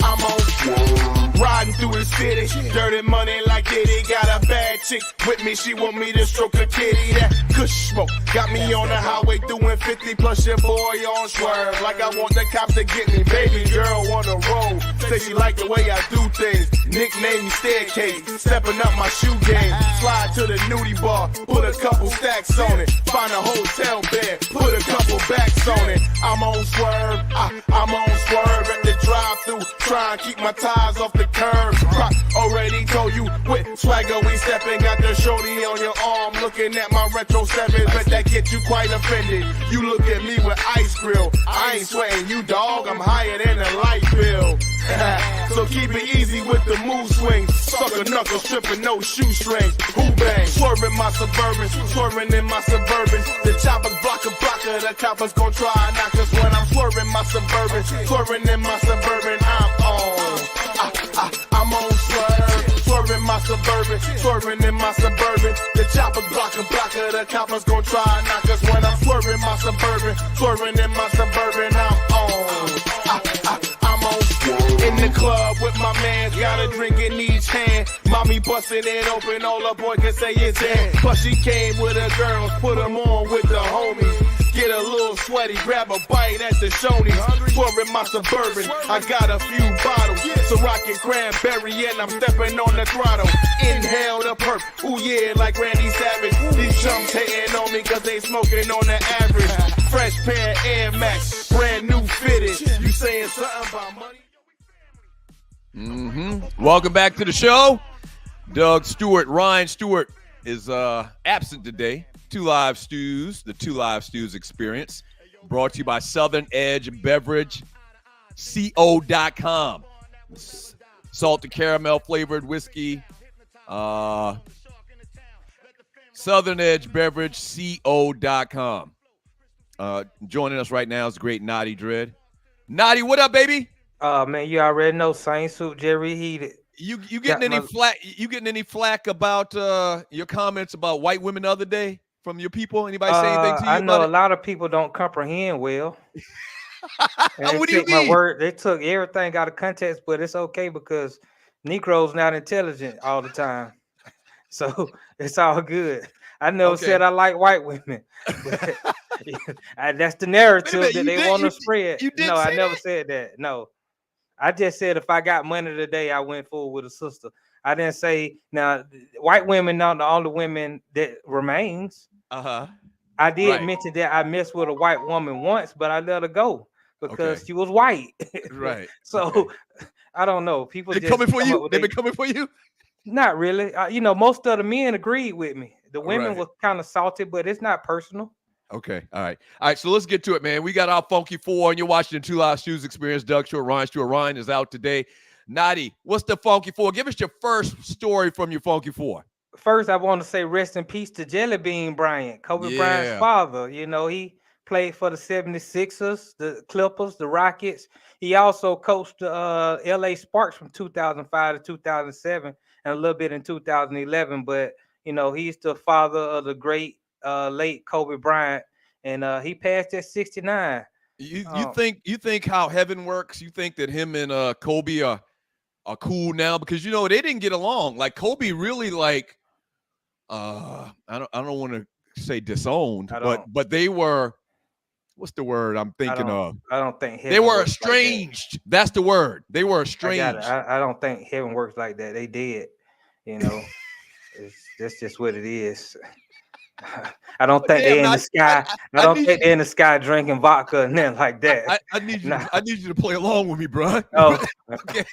I'm on swerve. riding through the city. Dirty money like Diddy. Got a bad chick with me, she want me to stroke a kitty. That kush smoke got me on the highway doing 50 plus your boy on swerve. Like I want the cops to get me. Baby girl on the road, say she like the way I do things. Nickname me Staircase, stepping up my shoe game. Slide to the nudie bar, put a couple stacks on it. Find a hotel bed, put a couple backs on it. I'm on swerve, I'm on swerve at the drive-thru, trying to keep my tires off the curb. Rock already told you with swagger we stepping. Got the shorty on your arm, looking at my retro 7s. Bet that get you quite offended. You look at me with ice grill. I ain't sweating you, dog. I'm higher than a light bill. So keep it easy with the move swing. Sucker knuckles, tripping, no shoestrings. Who bang? Swerving my Suburbans, swerving in my Suburbans. The choppers block a blocker, the coppers gon' try and knock us when I'm swerving my Suburbans. Swerving in my Suburban, I'm on swerve. Swerving my Suburban, swerving in my Suburban. The choppers block a blocker, the coppers gon' try and knock us when I'm swerving my Suburban. Swerving in my Suburban, I'm on swerve. In the club with my mans, got a drink in each hand. Mommy bustin' it open, all a boy can say is in. Plus she came with her girls, put them on with the homies. Get a little sweaty, grab a bite at the Shoney's. Swerving my Suburban, I got a few bottles. So rockin' cranberry and I'm stepping on the throttle. Inhale the perp, ooh yeah, like Randy Savage. These chumps hating on me cause they smoking on the average. Fresh pair of Air Max, brand new fitted. You saying something about money? Welcome back to the show. Doug Stewart, Ryan Stewart is absent today. Two Live Stews, the Two Live Stews experience, brought to you by Southern Edge Beverage, CO.com. Salted caramel flavored whiskey. Southern Edge Beverage, CO.com. Joining us right now is the great Naughty Dread. Naughty, what up, baby? Man, you already know, same suit, Jerry heated. You getting any flack? You getting any flack about your comments about white women the other day from your people? Anybody say anything to you? I know a lot of people don't comprehend well. What do you mean? My word, they took everything out of context, but it's okay because Negroes not intelligent all the time, so it's all good. I never said I like white women, but that's the narrative that they want to spread. No, I never said that. No. I just said if I got money today, I went forward with a sister. I didn't say now white women not the only women that remains. I did mention that I messed with a white woman once, but I let her go because she was white. Right. So I don't know. People they coming for you. They've been coming for you. Not really. Most of the men agreed with me. The women were kind of salty, but it's not personal. Okay. All right. So let's get to it, man. We got our Funky Four, and you're watching the Two Live Stews experience. Doug Stewart, Ryan Stewart. Ryan is out today. Naughty, what's the Funky Four? Give us your first story from your Funky Four. First, I want to say rest in peace to Jelly Bean Bryant, Kobe Bryant's father. He played for the 76ers, the Clippers, the Rockets. He also coached the LA Sparks from 2005 to 2007 and a little bit in 2011. But, he's the father of the great late Kobe Bryant, and he passed at 69. You think how heaven works? You think that him and Kobe are cool now because they didn't get along. Like Kobe really I don't want to say disowned, but they were. What's the word I'm thinking of? I don't think they were estranged. Like that. That's the word. They were estranged. I don't think heaven works like that. They did. That's just what it is. I don't think they're in the sky. I don't think they're in the sky drinking vodka and then like that. I need you. I need you to play along with me, bro. Oh, okay.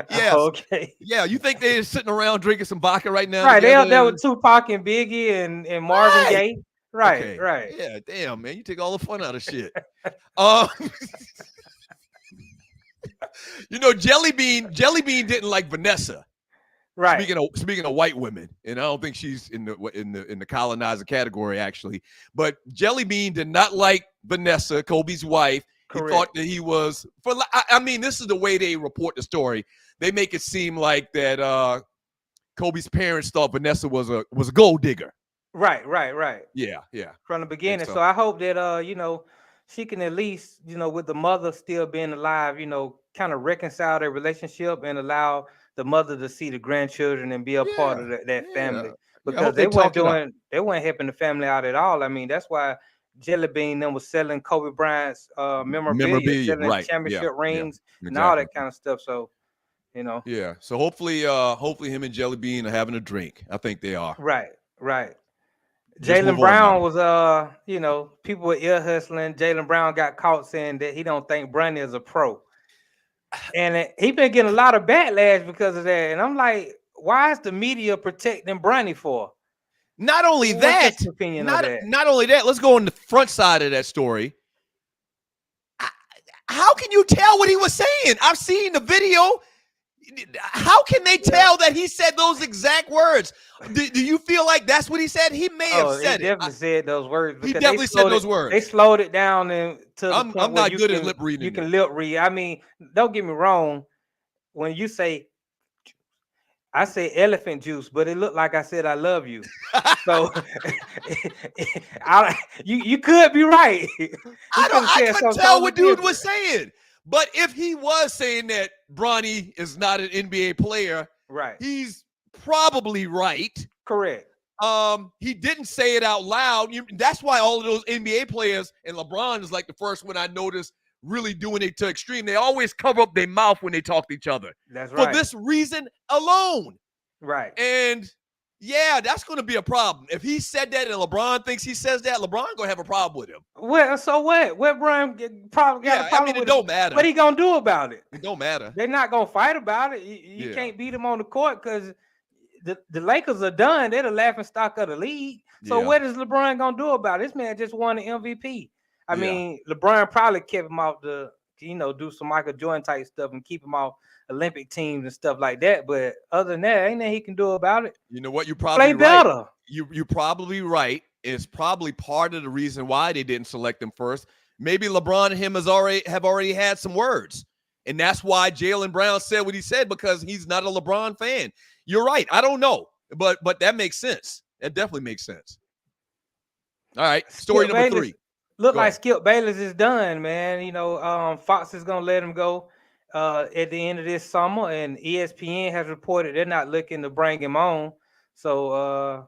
Yeah. Okay. Yeah. You think they're sitting around drinking some vodka right now? Right. They out there with Tupac and Biggie and Marvin Gaye. Right. Okay. Right. Yeah. Damn, man. You take all the fun out of shit. Jelly Bean didn't like Vanessa. Right. Speaking of white women, and I don't think she's in the colonizer category actually, but Jelly Bean did not like Vanessa, Kobe's wife. Correct. He thought that he was this is the way they report the story. They make it seem like that Kobe's parents thought Vanessa was a gold digger. Right. Yeah. From the beginning. So I hope that she can at least, with the mother still being alive, kind of reconcile their relationship and allow the mother to see the grandchildren and be a part of that family, because they weren't helping the family out at all. I mean, that's why Jelly Bean them was selling Kobe Bryant's memorabilia, selling championship rings and all that kind of stuff. So, you know. Yeah. So hopefully him and Jelly Bean are having a drink. I think they are. Right. Jaylen Brown was people were ear hustling. Jaylen Brown got caught saying that he don't think Bronny is a pro. And he been getting a lot of backlash because of that. And I'm like, why is the media protecting Bronny for? Not only that, not only that, let's go on the front side of that story. How can you tell what he was saying? I've seen the video. How can they tell that he said those exact words? Do you feel like that's what he said? He may have said it. He definitely said those words. He definitely said those words. They slowed it down to I'm not good at lip reading. You can lip read. I mean, don't get me wrong. When you say, I say elephant juice, but it looked like I said I love you. So you could be right. I couldn't tell what dude was saying. But if he was saying that Bronny is not an NBA player, right, he's probably right. Correct. He didn't say it out loud. That's why all of those NBA players, and LeBron is like the first one I noticed really doing it to extreme. They always cover up their mouth when they talk to each other. That's right. For this reason alone. Right. And yeah, that's going to be a problem. If he said that and LeBron thinks he says that, LeBron going to have a problem with him. Well, so what? What Brian got a problem with it don't matter. What he going to do about it? It don't matter. They're not going to fight about it. You can't beat him on the court because the Lakers are done. They're the laughing stock of the league. So what is LeBron going to do about it? This man just won the MVP. I mean, LeBron probably kept him off do some Michael Jordan type stuff and keep him off Olympic teams and stuff like that. But other than that, ain't nothing he can do about it. You know what? You're probably play better. Right. You're probably right. It's probably part of the reason why they didn't select him first. Maybe LeBron and him have already had some words. And that's why Jaylen Brown said what he said, because he's not a LeBron fan. You're right. I don't know. But that makes sense. That definitely makes sense. All right. Story number 3. Look like Skip Bayless is done, man. Fox is going to let him go at the end of this summer, and ESPN has reported they're not looking to bring him on. So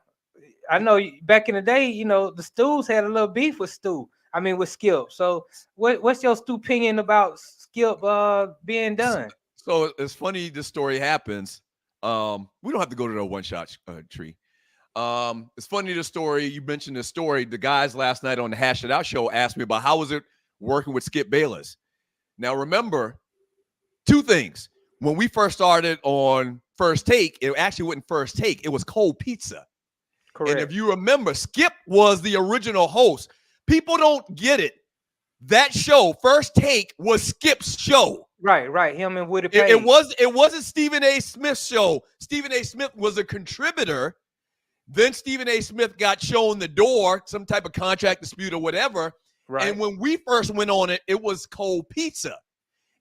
I know back in the day, the Stews had a little beef with Skip. So what's your Stu opinion about Skip being done? So it's funny this story happens. We don't have to go to the one-shot tree. It's funny, the story, you mentioned this story. The guys last night on the Hash It Out show asked me about how was it working with Skip Bayless. Now, remember, 2 things. When we first started on First Take, it actually wasn't First Take. It was Cold Pizza. Correct. And if you remember, Skip was the original host. People don't get it. That show, First Take, was Skip's show. Right. Him and Woody Page. It wasn't Stephen A. Smith's show. Stephen A. Smith was a contributor. Then Stephen A. Smith got shown the door, some type of contract dispute or whatever. Right. And when we first went on it, it was Cold Pizza.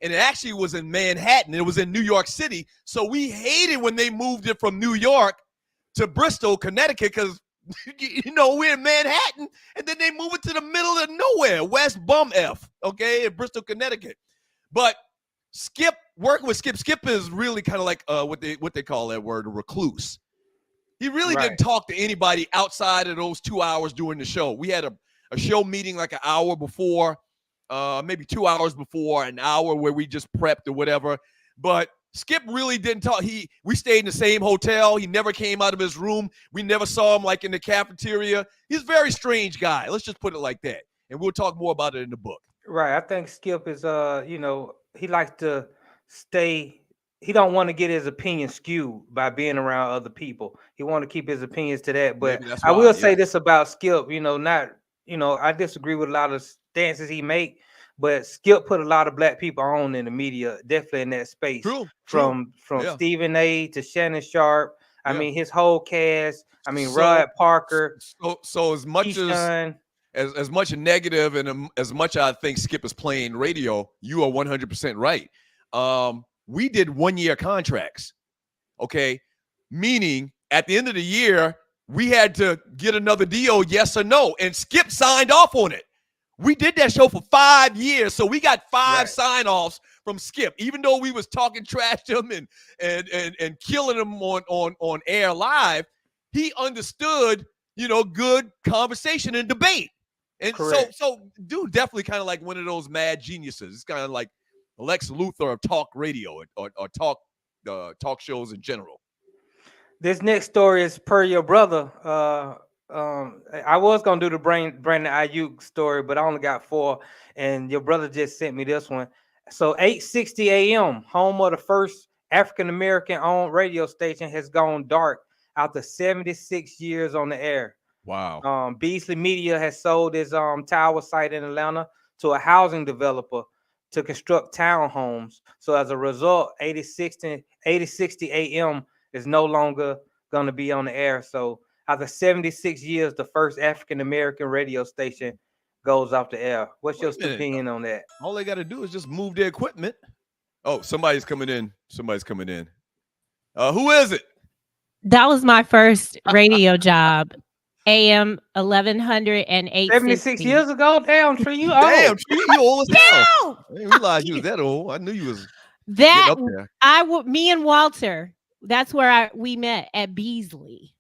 And it actually was in Manhattan. It was in New York City. So we hated when they moved it from New York to Bristol, Connecticut, because, we're in Manhattan. And then they move it to the middle of nowhere, West Bum F, okay, in Bristol, Connecticut. But Skip, working with Skip is really kind of like what they call that word, a recluse. He really didn't talk to anybody outside of those 2 hours during the show. We had a show meeting like an hour before, maybe 2 hours before, an hour where we just prepped or whatever. But Skip really didn't talk. We stayed in the same hotel. He never came out of his room. We never saw him like in the cafeteria. He's a very strange guy. Let's just put it like that. And we'll talk more about it in the book. Right. I think Skip is, he likes to stay. He don't want to get his opinion skewed by being around other people. He want to keep his opinions to that. But I will say this about Skip, I disagree with a lot of stances he make, but Skip put a lot of black people on in the media, definitely in that space. True. From Stephen A. to Shannon Sharp. I mean, his whole cast. Rod Parker. So as much as much negative and as much I think Skip is playing radio, you are 100% right. We did 1-year contracts, okay? Meaning at the end of the year, we had to get another deal, yes or no. And Skip signed off on it. We did that show for 5 years, so we got 5 sign-offs from Skip. Even though we was talking trash to him and killing him on air live, he understood, good conversation and debate. And so dude, definitely kind of like one of those mad geniuses. It's kind of like Lex Luthor of talk radio or talk shows in general. This next story is per your brother. I was gonna do the Brandon Ayuk story, but I only got 4, and your brother just sent me this one. So 8:60 a.m., home of the first African American owned radio station, has gone dark after 76 years on the air. Wow. Beasley Media has sold its tower site in Atlanta to a housing developer to construct townhomes. So as a result, 8:60 a.m. is no longer going to be on the air. So after 76 years, the first African American radio station goes off the air. What's your opinion on that? All they got to do is just move their equipment. Oh, somebody's coming in. Who is it? That was my first radio job. AM 1100 and 76 years ago? Damn, Tree, you old. Damn, Tree, you old as hell. I didn't realize you was that old. I knew you was that. Up there. Me and Walter, that's where we met at Beasley.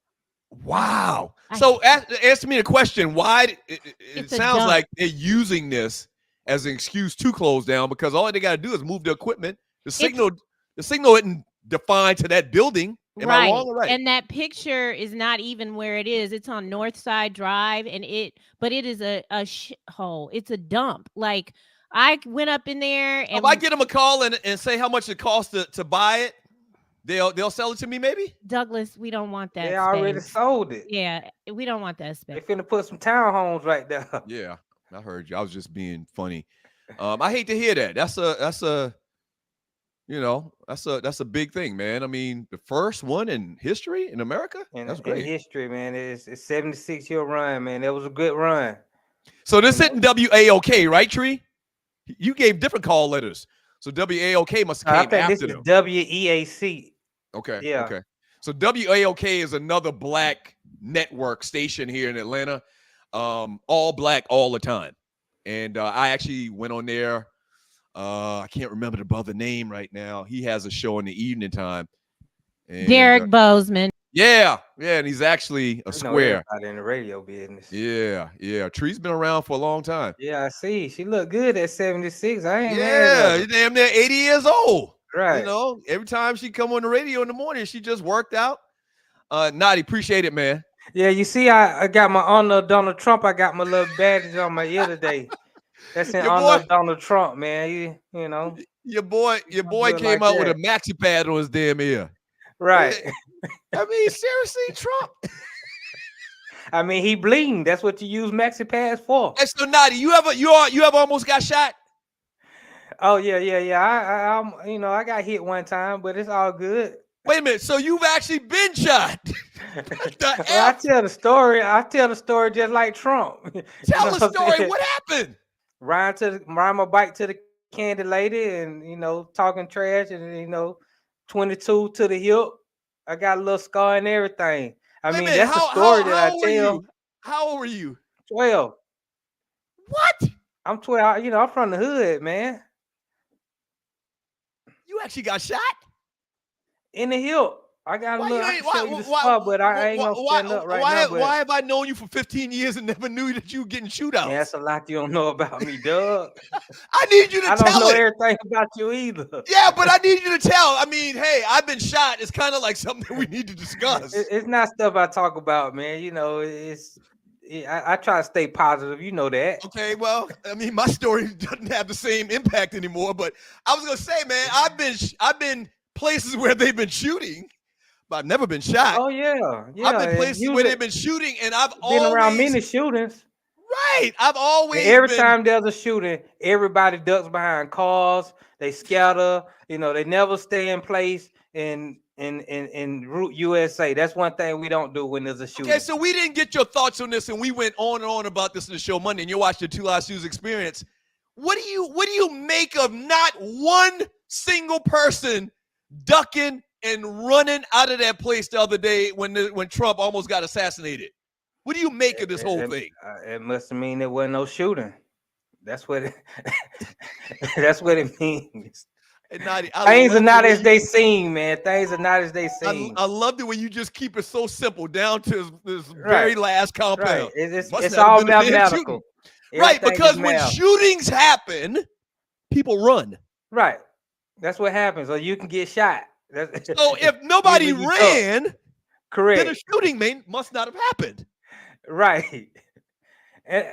Wow. So answer me the question. Why it sounds like they're using this as an excuse to close down, because all they got to do is move the equipment. The signal isn't defined to that building. Am I wrong or right? And that picture is not even where it is. It's on Northside Drive, but it is a shithole. It's a dump. Like, I went up in there, and if I get them a call and say how much it costs to buy it, they'll sell it to me, maybe. Douglas, we don't want that. They already sold it. Yeah, we don't want that space. They're finna put some townhomes right there. Yeah, I heard you. I was just being funny. I hate to hear that. That's a big thing, man. I mean, the first one in history in America. That's great. In history, man. It's 76-year run, man. That was a good run. So this isn't WAOK, right, Tree? You gave different call letters. So WAOK must have came after them. WEAC. Okay. Yeah. Okay. So WAOK is another black network station here in Atlanta. All black all the time. And I actually went on there. I can't remember the brother name right now. He has a show in the evening time. And, Derek Bozeman. Yeah, and he's actually a square. Out in the radio business. Yeah. Tree's been around for a long time. Yeah, I see. She looked good at 76. I ain't she's damn near 80 years old. Right. Every time she come on the radio in the morning, she just worked out. Nadi, appreciate it, man. Yeah, you see, I got my honor of Donald Trump. I got my little badge on my ear today. That's in honor of Donald Trump, man. You know. Your boy came out with a maxi pad on his damn ear. Right. I mean, seriously, Trump. I mean, he bleeding. That's what you use maxi pads for. Hey, so Nadi, you ever almost got shot? Oh yeah. I got hit one time, but it's all good. Wait a minute. So you've actually been shot? I tell the story. I tell the story just like Trump. Tell the story. What happened? Ride my bike to the candy lady, and talking trash, and 22 to the hip. I got a little scar and everything. That's the story that I tell. How old were you? 12. What? I'm 12. I'm from the hood, man. You actually got shot? In the hip. I got a little scar, but I ain't gonna stand up right now. Why have I known you for 15 years and never knew that you were getting shootouts? Man, that's a lot you don't know about me, Doug. I need you to tell it. I don't know everything about you either. Yeah, but I need you to tell. I mean, hey, I've been shot. It's kind of like something that we need to discuss. It's not stuff I talk about, man. I try to stay positive. You know that. Okay, well, I mean, my story doesn't have the same impact anymore. But I was gonna say, man, I've been places where they've been shooting. I've never been shot. Oh yeah. I've been places where they've been shooting, and I've been around many shootings. Right. I've always every time there's a shooting, everybody ducks behind cars. They scatter. They never stay in place in Route USA. That's one thing we don't do when there's a shooting. Okay, so we didn't get your thoughts on this, and we went on and on about this in the show Monday. And you watched the Two Live Stews experience. What do you make of not one single person ducking and running out of that place the other day when Trump almost got assassinated? What do you make of this whole thing? It must mean there wasn't no shooting. That's what it, that's what it means. Things are not as they seem, man. Things are not as they seem. I loved it when you just keep it so simple down to this very last compound. Right. It's all mathematical. Right, because when shootings happen, people run. Right. That's what happens. Or you can get shot. So if nobody ran, correct, then a shooting must not have happened. Right. And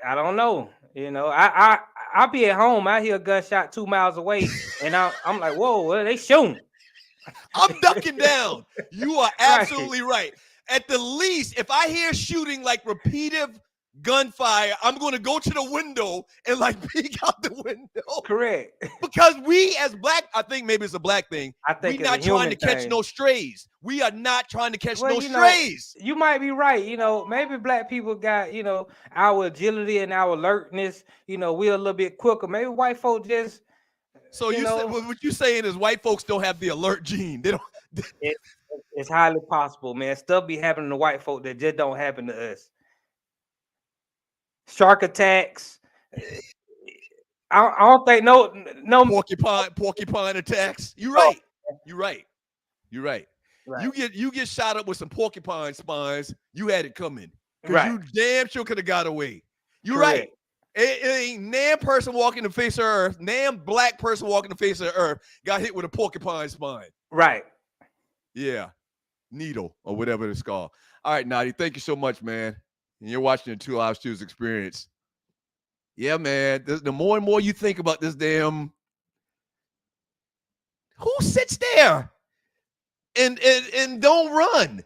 I don't know. You know, I'll be at home. I hear a gunshot 2 miles away, and I'm like, whoa, what are they shooting? I'm ducking down. You are absolutely right. At the least, if I hear shooting like repeated gunfire, I'm going to go to the window and like peek out the window. Correct. Because we as black, I think maybe it's a black thing. I think we're not trying to catch no strays. We are not trying to catch no strays. You might be right. You know, maybe black people got, you know, our agility and our alertness. You know, we're a little bit quicker. Maybe white folk just. So what you're saying is white folks don't have the alert gene. They don't. It's highly possible, man. Stuff be happening to white folk that just don't happen to us. Shark attacks. I don't think no porcupine attacks. You're right. Right. You get shot up with some porcupine spines. You had it coming. Right. You damn sure could have got away. You're right. It ain't damn person walking the face of earth. Damn black person walking the face of the earth got hit with a porcupine spine. Right. Yeah. Needle or whatever it's called. All right, Nadi. Thank you so much, man. And you're watching the 2 Live Stews experience. Yeah, man. The more and more you think about this damn, who sits there and don't run?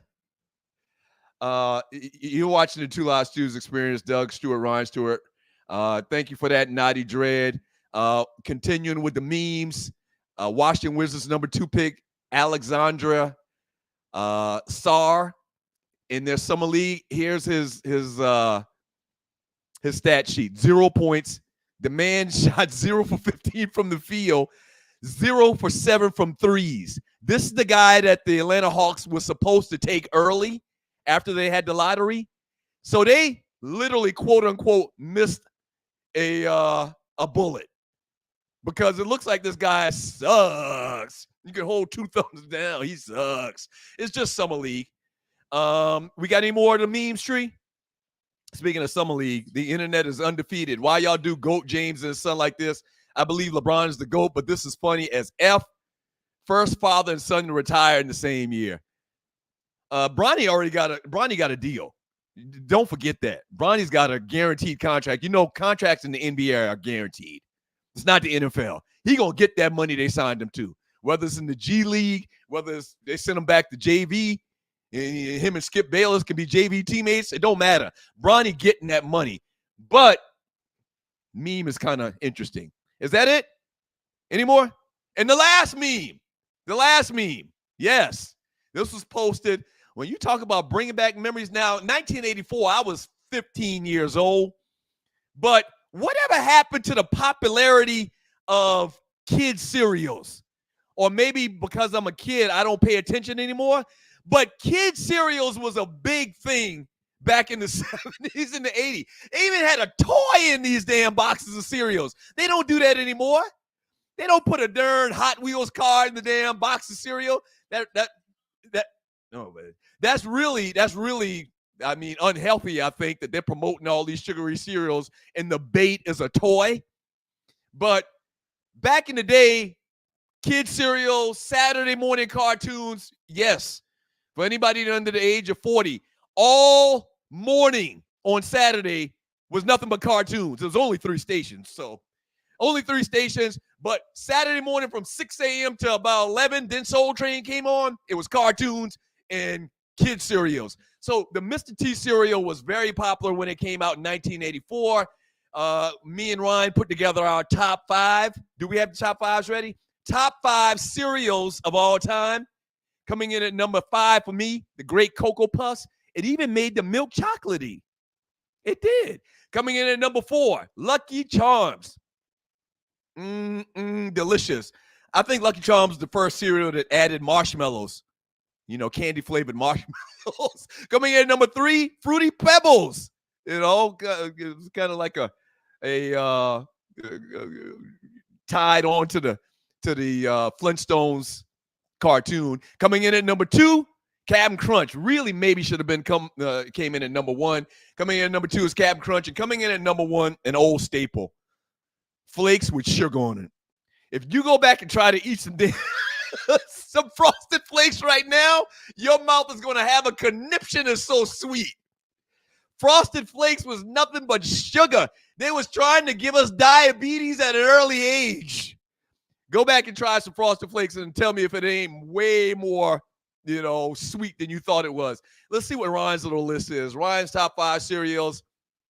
You're watching the 2 Live Stews experience. Doug Stewart, Ryan Stewart. Thank you for that, Naughty Dread. Continuing with the memes. Washington Wizards #2 pick, Alexandra Sarr in their summer league. Here's his stat sheet. 0 points. The man shot 0 for 15 from the field, 0 for 7 from threes. This is the guy that the Atlanta Hawks was supposed to take early after they had the lottery. So they literally, quote unquote, missed a bullet because it looks like this guy sucks. You can hold 2 thumbs down. He sucks. It's just summer league. We got any more of the memes tree? Speaking of summer league, the internet is undefeated. Why y'all do GOAT James and son like this? I believe LeBron is the GOAT, but this is funny as F. First father and son to retire in the same year. Bronny got a deal. Don't forget that. Bronny's got a guaranteed contract. You know, contracts in the NBA are guaranteed. It's not the NFL. He gonna get that money they signed him to. Whether it's in the G League, whether it's they send him back to JV, and him and Skip Bayless can be JV teammates. It don't matter. Bronny getting that money. But meme is kind of interesting. Is that it? Any more? And the last meme. Yes. This was posted. When you talk about bringing back memories now, 1984, I was 15 years old. But whatever happened to the popularity of kid cereals? Or maybe because I'm a kid, I don't pay attention anymore. But kid cereals was a big thing back in the 70s and the 80s. They even had a toy in these damn boxes of cereals. They don't do that anymore. They don't put a darn Hot Wheels car in the damn box of cereal. That's really, I mean, unhealthy, I think, that they're promoting all these sugary cereals and the bait is a toy. But back in the day, kid cereal, Saturday morning cartoons, yes. For anybody under the age of 40, all morning on Saturday was nothing but cartoons. There was only 3 stations, but Saturday morning from 6 a.m. to about 11, then Soul Train came on. It was cartoons and kid cereals. So the Mr. T cereal was very popular when it came out in 1984. Me and Ryan put together our top 5. Do we have the top 5s ready? Top 5 cereals of all time. Coming in at number 5 for me, the Great Cocoa Puffs. It even made the milk chocolatey. It did. Coming in at number 4, Lucky Charms. Delicious. I think Lucky Charms was the first cereal that added marshmallows. You know, candy-flavored marshmallows. Coming in at number 3, Fruity Pebbles. You know, it's kind of like a tied on to the Flintstones cartoon. Coming in at number 2, Cap'n Crunch. Really, maybe should have been came in at number 1. Coming in at number 2 is Cap'n Crunch, and coming in at number 1, an old staple, flakes with sugar on it. If you go back and try to eat some Frosted Flakes right now, your mouth is going to have a conniption. It's so sweet. Frosted Flakes was nothing but sugar. They was trying to give us diabetes at an early age. Go back and try some Frosted Flakes and tell me if it ain't way more, sweet than you thought it was. Let's see what Ryan's little list is. Ryan's top 5 cereals.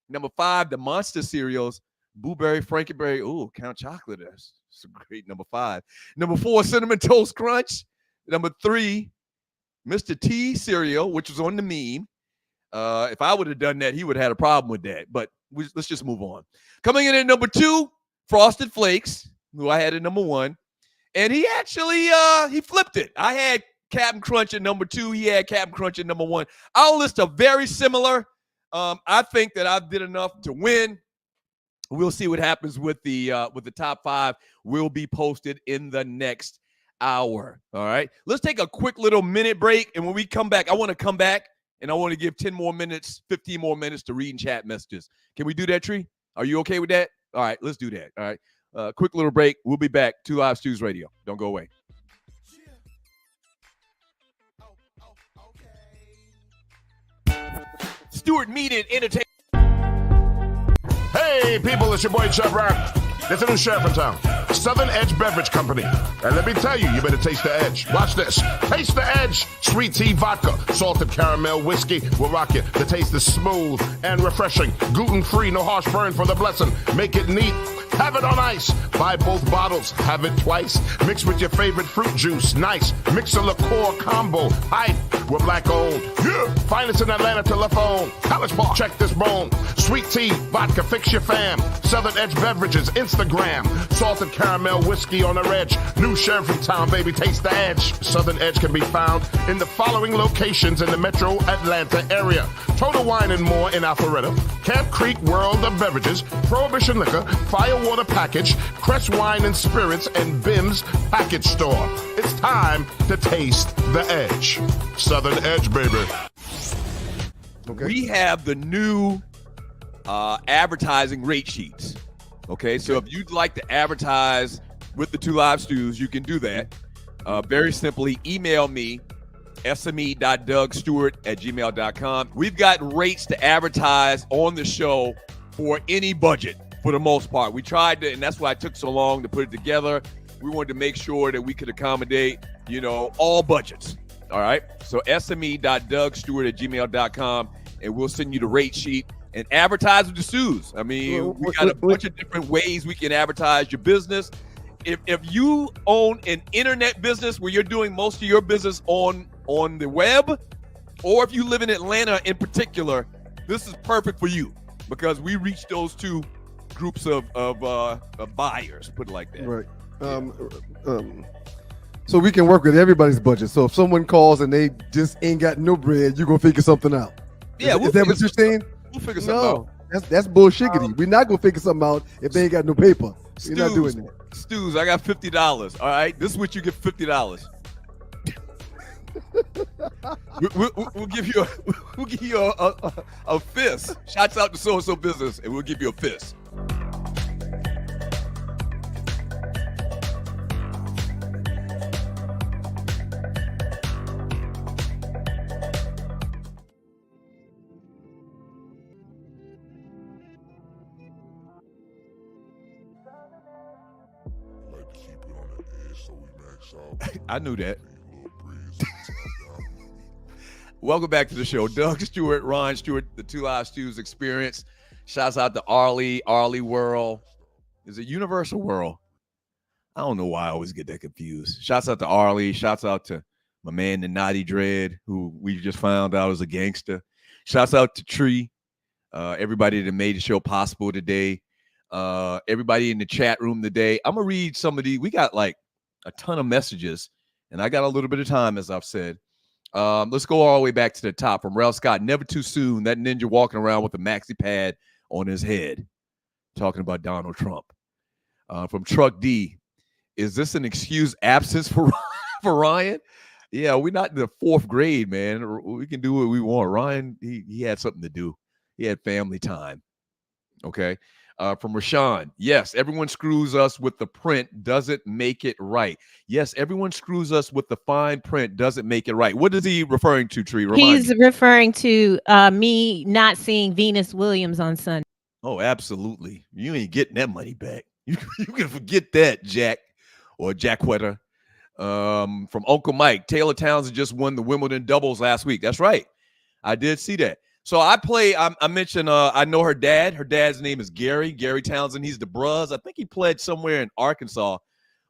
Number 5, the Monster cereals. Blueberry, Frankenberry. Ooh, Count Chocolate. That's a great number 5. Number 4, Cinnamon Toast Crunch. Number 3, Mr. T cereal, which was on the meme. If I would have done that, he would have had a problem with that. But let's just move on. Coming in at number 2, Frosted Flakes, who I had at number 1. And he actually he flipped it. I had Cap'n Crunch at number 2. He had Cap'n Crunch at number 1. Our lists are very similar. I think that I did enough to win. We'll see what happens with the top 5. Will be posted in the next hour. All right. Let's take a quick little minute break. And when we come back, I want to come back and I want to give 10 more minutes, 15 more minutes to read and chat messages. Can we do that, Tree? Are you okay with that? All right, let's do that. All right. Quick little break. We'll be back. 2 Live Stews Radio. Don't go away. Stewart Media and Entertainment. Hey, people, it's your boy Chef Rap. There's a new sheriff in town, Southern Edge Beverage Company. And let me tell you, you better taste the edge. Watch this. Taste the edge. Sweet tea vodka, salted caramel whiskey will rock you. The taste is smooth and refreshing. Gluten-free, no harsh burn for the blessing. Make it neat. Have it on ice. Buy both bottles. Have it twice. Mix with your favorite fruit juice. Nice. Mix a liqueur combo. Hype. We're black owned. Yeah. Find us in Atlanta telephone. College Park. Check this bone. Sweet tea, vodka, fix your fam. Southern Edge Beverages, Instagram. Salted caramel whiskey on the edge. New sheriff in town, baby. Taste the edge. Southern Edge can be found in the following locations in the metro Atlanta area. Total Wine and More in Alpharetta. Camp Creek World of Beverages. Prohibition Liquor. Firewater Package. Crest Wine and Spirits and Bim's Package Store. It's time to taste the edge. Southern Edge, baby. Okay. We have the new advertising rate sheets. Okay, so if you'd like to advertise with the 2 Live Stews, you can do that. Very simply, email me, sme.dougstewart@gmail.com. We've got rates to advertise on the show for any budget, for the most part. We tried to, and that's why it took so long to put it together. We wanted to make sure that we could accommodate, all budgets. All right, so sme.dougstewart@gmail.com, and we'll send you the rate sheet and advertise with the Stews. I mean, we got a bunch of different ways we can advertise your business. If you own an internet business where you're doing most of your business on the web, or if you live in Atlanta in particular, this is perfect for you because we reach those 2 groups of buyers, put it like that. Right. So we can work with everybody's budget. So if someone calls and they just ain't got no bread, you're going to figure something out. Yeah. Is that what you're saying? We'll figure something out. That's bullshiggity. We're not going to figure something out if they ain't got no paper. We're not doing that. Stews, I got $50. All right. This is what you get $50. we'll give you a fist. Shouts out to so-and-so business, and we'll give you a fist. I knew that. Welcome back to the show. Doug Stewart, Ron Stewart, the 2 Live Stews Experience. Shouts out to Arlie World. Is it Universal World? I don't know why I always get that confused. Shouts out to Arlie. Shouts out to my man, the Naughty Dread, who we just found out is a gangster. Shouts out to Tree. Everybody that made the show possible today. Everybody in the chat room today. I'm going to read some of these. We got like a ton of messages, and I got a little bit of time, as I've said. Let's go all the way back to the top from Ralph Scott. Never too soon. That ninja walking around with a maxi pad on his head. talking about Donald Trump. From Truck D, is this an excused absence for Ryan? Yeah, we're not in the 4th grade, man. We can do what we want. Ryan, he had something to do. He had family time. Okay. From Rashawn, yes, everyone screws us with the print, doesn't make it right. Yes, everyone screws us with the fine print, doesn't make it right. What is he referring to, Tree? He's referring to me not seeing Venus Williams on Sunday. Oh, absolutely. You ain't getting that money back. You can forget that, Jack or Jackwetter. From Uncle Mike, Taylor Townsend just won the Wimbledon doubles last week. That's right. I did see that. So I mentioned, I know her dad. Her dad's name is Gary Townsend. He's the bruz. I think he played somewhere in Arkansas,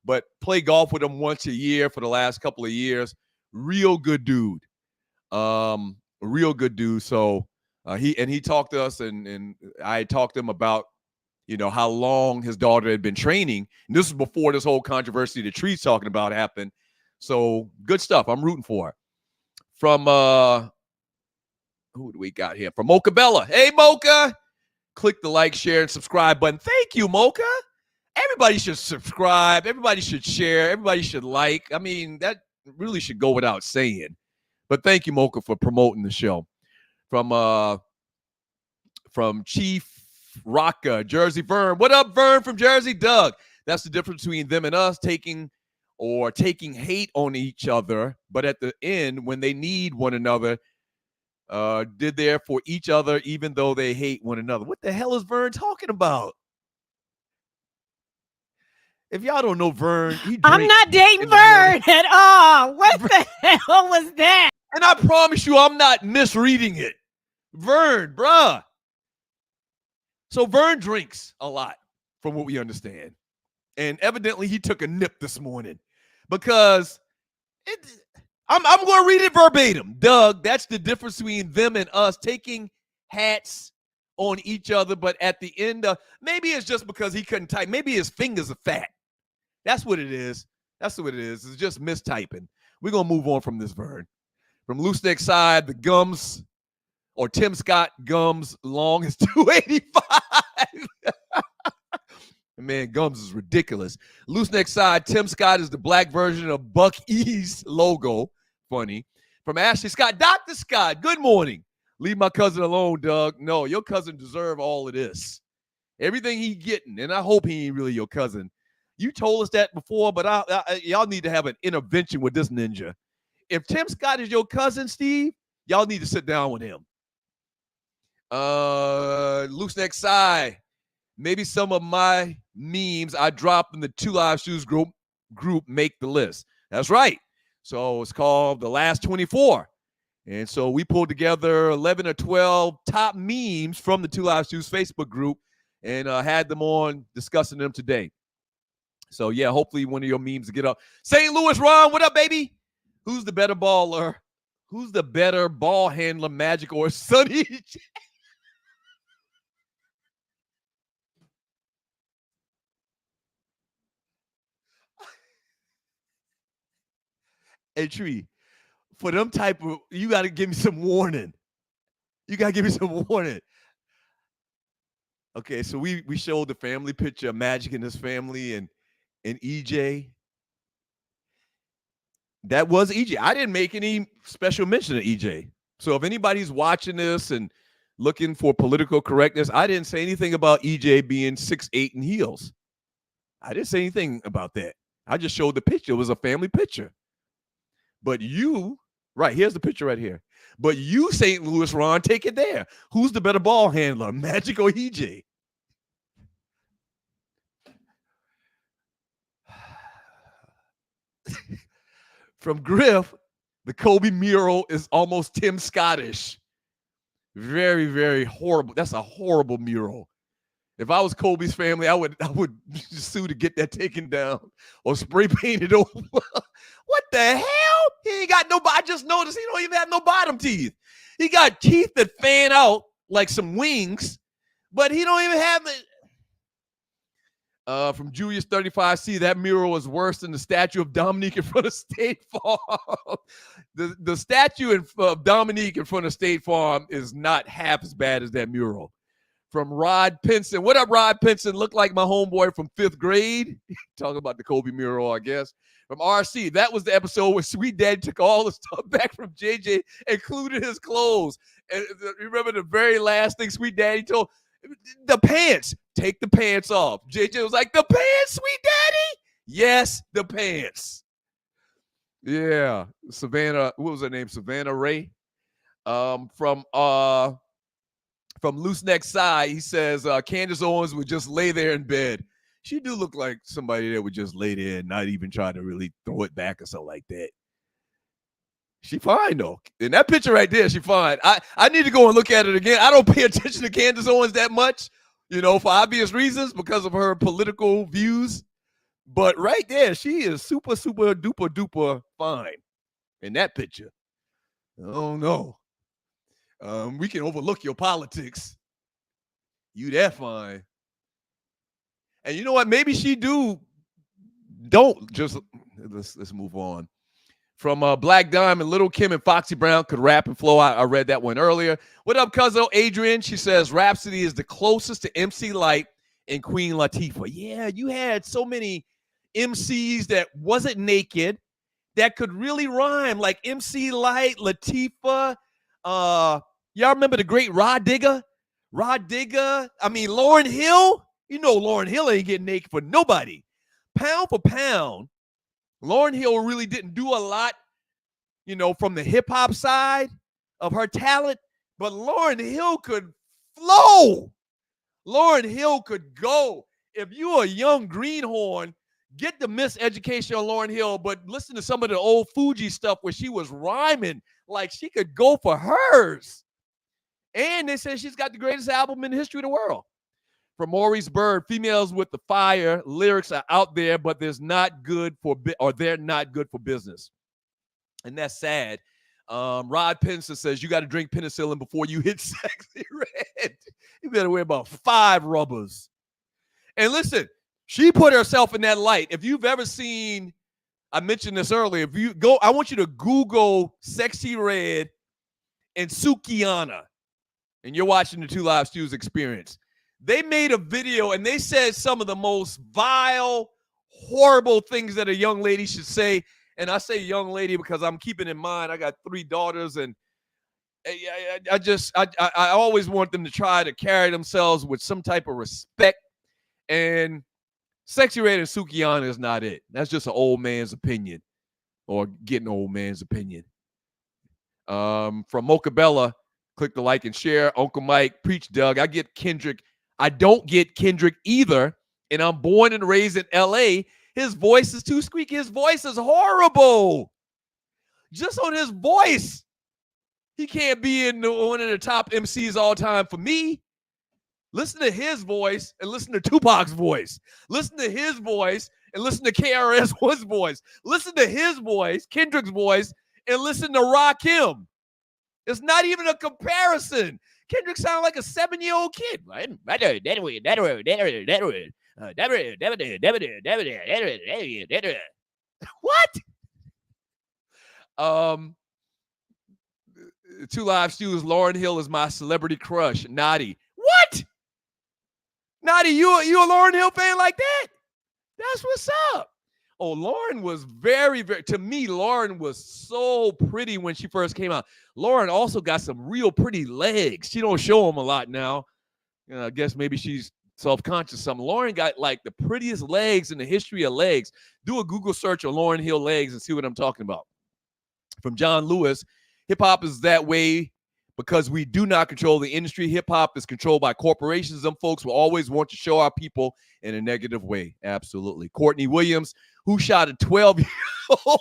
but play golf with him once a year for the last couple of years. Real good dude. Real good dude. So he talked to us, and I talked to him about, how long his daughter had been training. And this was before this whole controversy that Tree's talking about happened. So good stuff. I'm rooting for her. From who do we got here? From Mocha Bella. Hey, Mocha. Click the like, share, and subscribe button. Thank you, Mocha. Everybody should subscribe. Everybody should share. Everybody should like. I mean, that really should go without saying. But thank you, Mocha, for promoting the show. From Chief Rocka, Jersey Vern. What up, Vern from Jersey? Doug. That's the difference between them and us, taking hate on each other. But at the end, when they need one another, did there for each other, even though they hate one another. What the hell is Vern talking about? If y'all don't know Vern, I'm not dating Vern at all. What the hell was that? And I promise you, I'm not misreading it. Vern, bruh. So Vern drinks a lot, from what we understand. And evidently he took a nip this morning because I'm going to read it verbatim. Doug, that's the difference between them and us, taking hats on each other. But at the end, maybe it's just because he couldn't type. Maybe his fingers are fat. That's what it is. That's what it is. It's just mistyping. We're going to move on from this, Vern. From Loose Neck Side, the gums, or Tim Scott gums long is 285. Man, gums is ridiculous. Loose Neck Side, Tim Scott is the black version of Buck E's logo. Funny. From Ashley Scott, Dr. Scott, good morning. Leave my cousin alone, Doug. No, your cousin deserve all of this. Everything he getting, and I hope he ain't really your cousin. You told us that before, but y'all need to have an intervention with this ninja. If Tim Scott is your cousin, Steve, y'all need to sit down with him. Loose Neck Side. Maybe some of my memes I dropped in the Two Live Shoes group make the list. That's right. So it's called The Last 24. And so we pulled together 11 or 12 top memes from the Two Live Shoes Facebook group and had them on discussing them today. So, yeah, hopefully one of your memes will get up. St. Louis, Ron, what up, baby? Who's the better baller? Who's the better ball handler, Magic or Sonny? Hey, Tree, for them type of, you got to give me some warning. You got to give me some warning. Okay, so we showed the family picture of Magic and his family and EJ. That was EJ. I didn't make any special mention of EJ. So if anybody's watching this and looking for political correctness, I didn't say anything about EJ being 6'8" in heels. I didn't say anything about that. I just showed the picture. It was a family picture. But you, right, here's the picture right here. But you, St. Louis, Ron, take it there. Who's the better ball handler, Magic or EJ? From Griff, the Kobe mural is almost Tim Scottish. Very, very horrible. That's a horrible mural. If I was Kobe's family, I would sue to get that taken down or spray painted over. What the hell? He ain't got no. I just noticed he don't even have no bottom teeth. He got teeth that fan out like some wings, but he don't even have it. From Julius 35C, that mural is worse than the statue of Dominique in front of State Farm. the statue of Dominique in front of State Farm is not half as bad as that mural. from Rod Pinson. What up, Rod Pinson? Look like my homeboy from 5th grade. Talking about the Kobe mural, I guess. From RC. That was the episode where Sweet Daddy took all the stuff back from JJ, including his clothes. And remember the very last thing Sweet Daddy told? The pants. Take the pants off. JJ was like, the pants, Sweet Daddy? Yes, the pants. Yeah. Savannah, what was her name? Savannah Ray. From Loose Neck Side, he says Candace Owens would just lay there in bed. She do look like somebody that would just lay there and not even try to really throw it back or something like that. She fine though. In that picture right there, she fine. I need to go and look at it again. I don't pay attention to Candace Owens that much, for obvious reasons because of her political views. But right there, she is super, super duper duper fine in that picture. Oh no. We can overlook your politics. You that fine. And you know what? Maybe she don't just let's move on. From Black Diamond, Little Kim and Foxy Brown could rap and flow. I read that one earlier. What up, Cuzzo? Adrian, she says Rhapsody is the closest to MC Lyte and Queen Latifah. Yeah, you had so many MCs that wasn't naked that could really rhyme, like MC Lyte, Latifah. Y'all remember the great Rod Digger? Lauryn Hill. Lauryn Hill ain't getting naked for nobody. Pound for pound, Lauryn Hill really didn't do a lot, from the hip hop side of her talent, but Lauryn Hill could flow. Lauryn Hill could go. If you're a young greenhorn, get the miseducation on Lauryn Hill, but listen to some of the old Fuji stuff where she was rhyming like she could go for hers. And they said she's got the greatest album in the history of the world. From Maurice Bird, females with the fire lyrics are out there, but they're not good for business. And that's sad. Rod Pinson says you got to drink penicillin before you hit Sexy Red. You better wear about 5 rubbers. And listen, she put herself in that light. If you've ever seen, I mentioned this earlier, if you go, I want you to Google Sexy Red and Sukiana, and you're watching the Two Live Stews Experience. They made a video and they said some of the most vile, horrible things that a young lady should say. And I say young lady because I'm keeping in mind I got 3 daughters, and I always want them to try to carry themselves with some type of respect. And Sexy Red and Sukiana is not it. That's just an old man's opinion, or getting an old man's opinion. From Mocha Bella, click the like and share. Uncle Mike, preach Doug. I get Kendrick. I don't get Kendrick either, and I'm born and raised in L.A. His voice is too squeaky. His voice is horrible. Just on his voice, he can't be in one of the top MCs all time for me. Listen to his voice and listen to Tupac's voice. Listen to his voice and listen to KRS-One's voice. Listen to his voice, Kendrick's voice, and listen to Rakim. It's not even a comparison. Kendrick sounded like a 7-year-old kid. What? Two Live Stews, Lauryn Hill is my celebrity crush. Naughty. What? Naughty, you a Lauryn Hill fan like that? That's what's up. Oh, Lauryn was very, very, to me, Lauryn was so pretty when she first came out. Lauryn also got some real pretty legs. She don't show them a lot now. I guess maybe she's self-conscious or something. Lauryn got like the prettiest legs in the history of legs. Do a Google search on Lauryn Hill legs and see what I'm talking about. From John Lewis, hip-hop is that way because we do not control the industry. Hip-hop is controlled by corporations. Them folks will always want to show our people in a negative way. Absolutely. Courtney Williams, who shot a 12-year-old.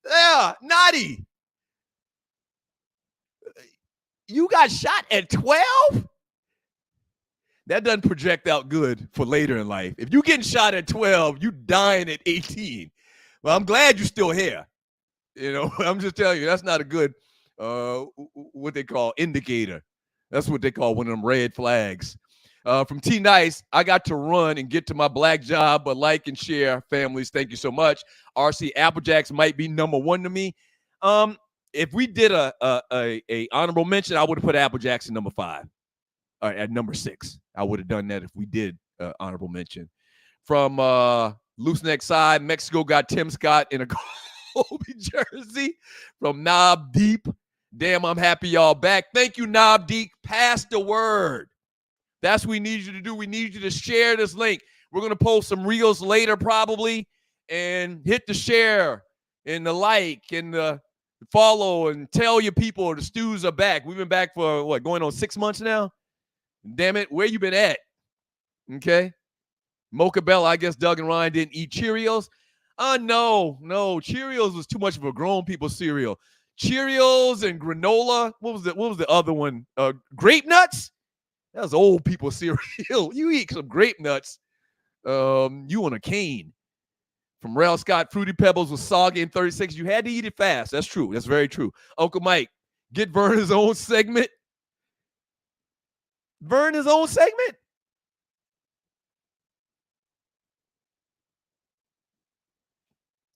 Yeah, naughty. You got shot at 12? That doesn't project out good for later in life. If you getting shot at 12, you dying at 18. Well, I'm glad you're still here. I'm just telling you, that's not a good what they call indicator. That's what they call one of them red flags. From T Nice, I got to run and get to my black job, but like and share, families. Thank you so much. RC Applejacks might be number 1 to me. If we did a honorable mention, I would have put Applejacks in number 5. at number 6. I would have done that if we did honorable mention. From Loose Neck Side, Mexico got Tim Scott in a Kobe jersey. From Knob Deep, damn, I'm happy y'all back. Thank you, Knob Deep. Pass the word. That's what we need you to do. We need you to share this link. We're going to post some reels later probably, and hit the share and the like and the follow and tell your people the stews are back. We've been back for, what, going on 6 months now? Damn it, where you been at? Okay. Mocha Bella, I guess Doug and Ryan didn't eat Cheerios. No. Cheerios was too much of a grown people cereal. Cheerios and granola. What was the other one? Grape nuts? That was old people cereal. You eat some grape nuts, you on a cane. From Rail Scott, Fruity Pebbles was soggy in 36. You had to eat it fast. That's true. That's very true. Uncle Mike, get Vern his own segment. Vern his own segment?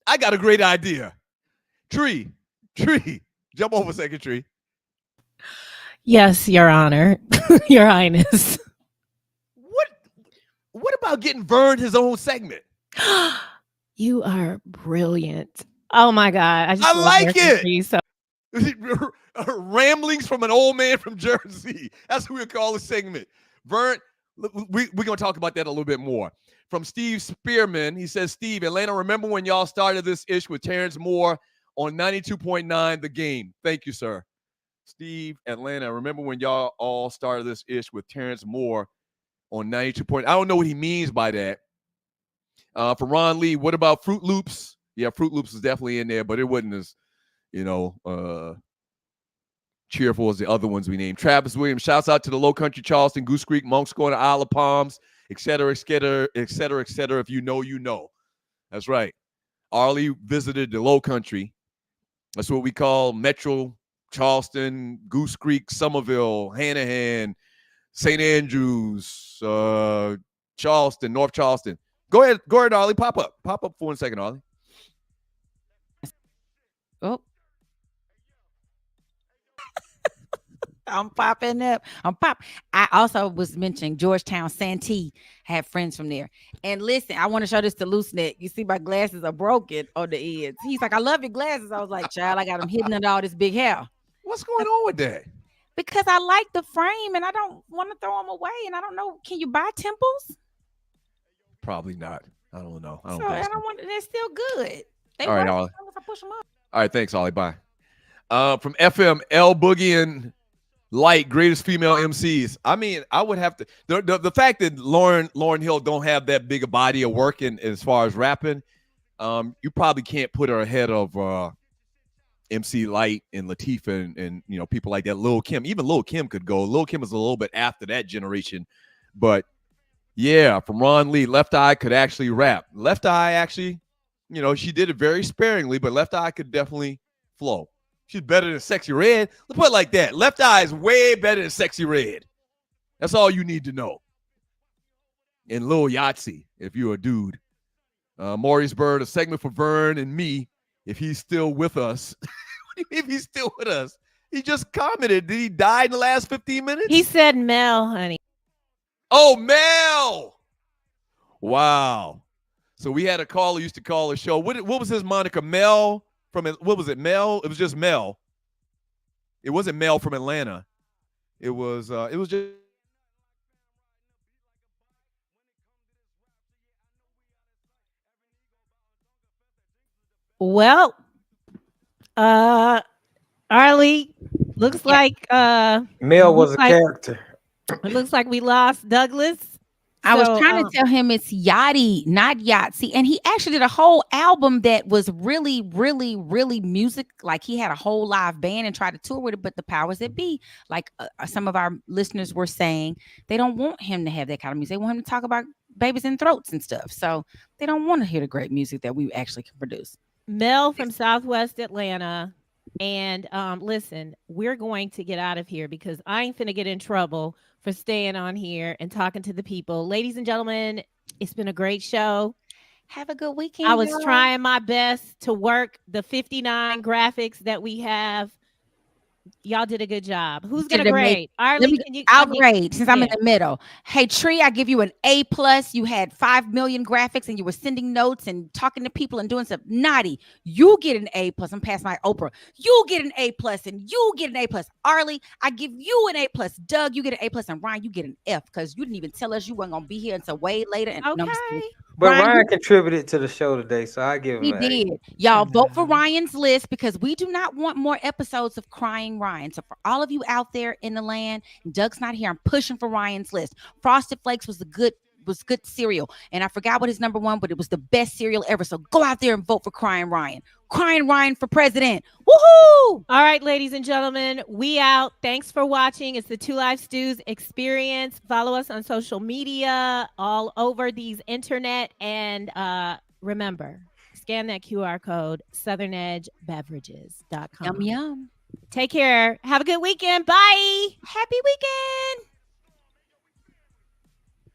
I got a great idea. Tree, jump over a second, Tree. Yes, Your Honor, Your Highness. What about getting Vern his own segment? You are brilliant. Oh my God. I like it. So. Ramblings from an old man from Jersey. That's what we'll call the segment. Vern, we're going to talk about that a little bit more. From Steve Spearman, he says, Steve, Atlanta, remember when y'all started this ish with Terrence Moore on 92.9 The Game? Thank you, sir. Steve, Atlanta, remember when y'all all started this ish with Terrence Moore on 92. I don't know what he means by that. For Ron Lee, what about Fruit Loops? Yeah, Fruit Loops is definitely in there, but it wasn't as, cheerful as the other ones we named. Travis Williams, shouts out to the Low Country, Charleston, Goose Creek, Monk's Corner, Isle of Palms, et cetera, et cetera, et cetera, et cetera. If you know, you know. That's right. Arlie visited the Low Country. That's what we call Metro, Charleston, Goose Creek, Somerville, Hanahan, St. Andrews, Charleston, North Charleston. Go ahead, Arlie. Pop up for 1 second, Arlie. Oh. I'm popping up. I also was mentioning Georgetown, Santee. Had friends from there. And listen, I want to show this to Loose Neck. You see my glasses are broken on the ends. He's like, I love your glasses. I was like, child, I got them hidden under all this big hair. What's going on with that? Because I like the frame and I don't want to throw them away. And I don't know, can you buy temples? Probably not. I don't know. They're still good. They all right, work Ollie. as I push them up. All right, thanks, Ollie. Bye. From FM, L Boogie and Light, greatest female MCs. I mean, I would have to. The fact that Lauryn Hill don't have that big a body of work in as far as rapping, you probably can't put her ahead of MC Light and Latifah and people like that. Lil' Kim, even Lil' Kim could go. Lil' Kim is a little bit after that generation, but yeah, from Ron Lee, Left Eye could actually rap. Left Eye actually, she did it very sparingly, but Left Eye could definitely flow. She's better than Sexy Red. Let's put it like that. Left Eye is way better than Sexy Red. That's all you need to know. And Lil Yachty, if you're a dude. Maurice Bird, a segment for Vern and me, if he's still with us. What do you mean if he's still with us? He just commented. Did he die in the last 15 minutes? He said Mel, honey. Oh, Mel. Wow. So we had a caller who used to call the show. What was his moniker? Mel? What was it, Mel? It was just Mel. It wasn't Mel from Atlanta. It was just. Well, Arlie, looks like Mel was a character. It looks like we lost Douglas. I was trying to tell him it's Yachty, not Yahtzee. And he actually did a whole album that was really, really, really music. Like he had a whole live band and tried to tour with it. But the powers that be, like some of our listeners were saying, they don't want him to have that kind of music. They want him to talk about babies and throats and stuff. So they don't want to hear the great music that we actually can produce. Mel from Southwest Atlanta. And listen, we're going to get out of here because I ain't finna get in trouble for staying on here and talking to the people. Ladies and gentlemen, it's been a great show. Have a good weekend. I was trying my best to work the 59 graphics that we have Y'all did a good job. Who's Did gonna an amazing- grade? Arlie, can you? I'll grade since I'm in yeah. the middle. Hey, Tree, I give you an A+. You had 5 million graphics and you were sending notes and talking to people and doing stuff. Naughty, you get an A+. I'm past my Oprah. You get an A+ and you get an A+. Arlie, I give you an A+. Doug, you get an A+. And Ryan, you get an F because you didn't even tell us you weren't gonna be here until way later. And Okay. no, I'm just kidding. But Ryan contributed to the show today, so I give him He an A. did. Y'all vote for Ryan's list because we do not want more episodes of Crying Ryan. So for all of you out there in the land, Doug's not here. I'm pushing for Ryan's list. Frosted Flakes was good cereal. And I forgot what his number one, but it was the best cereal ever. So go out there and vote for Crying Ryan. Crying Ryan for president. Woohoo! All right, ladies and gentlemen, we out. Thanks for watching. It's the Two Live Stews experience. Follow us on social media, all over these internet. And remember, scan that QR code, southernedgebeverages.com. Yum, yum. Take care. Have a good weekend. Bye. Happy weekend.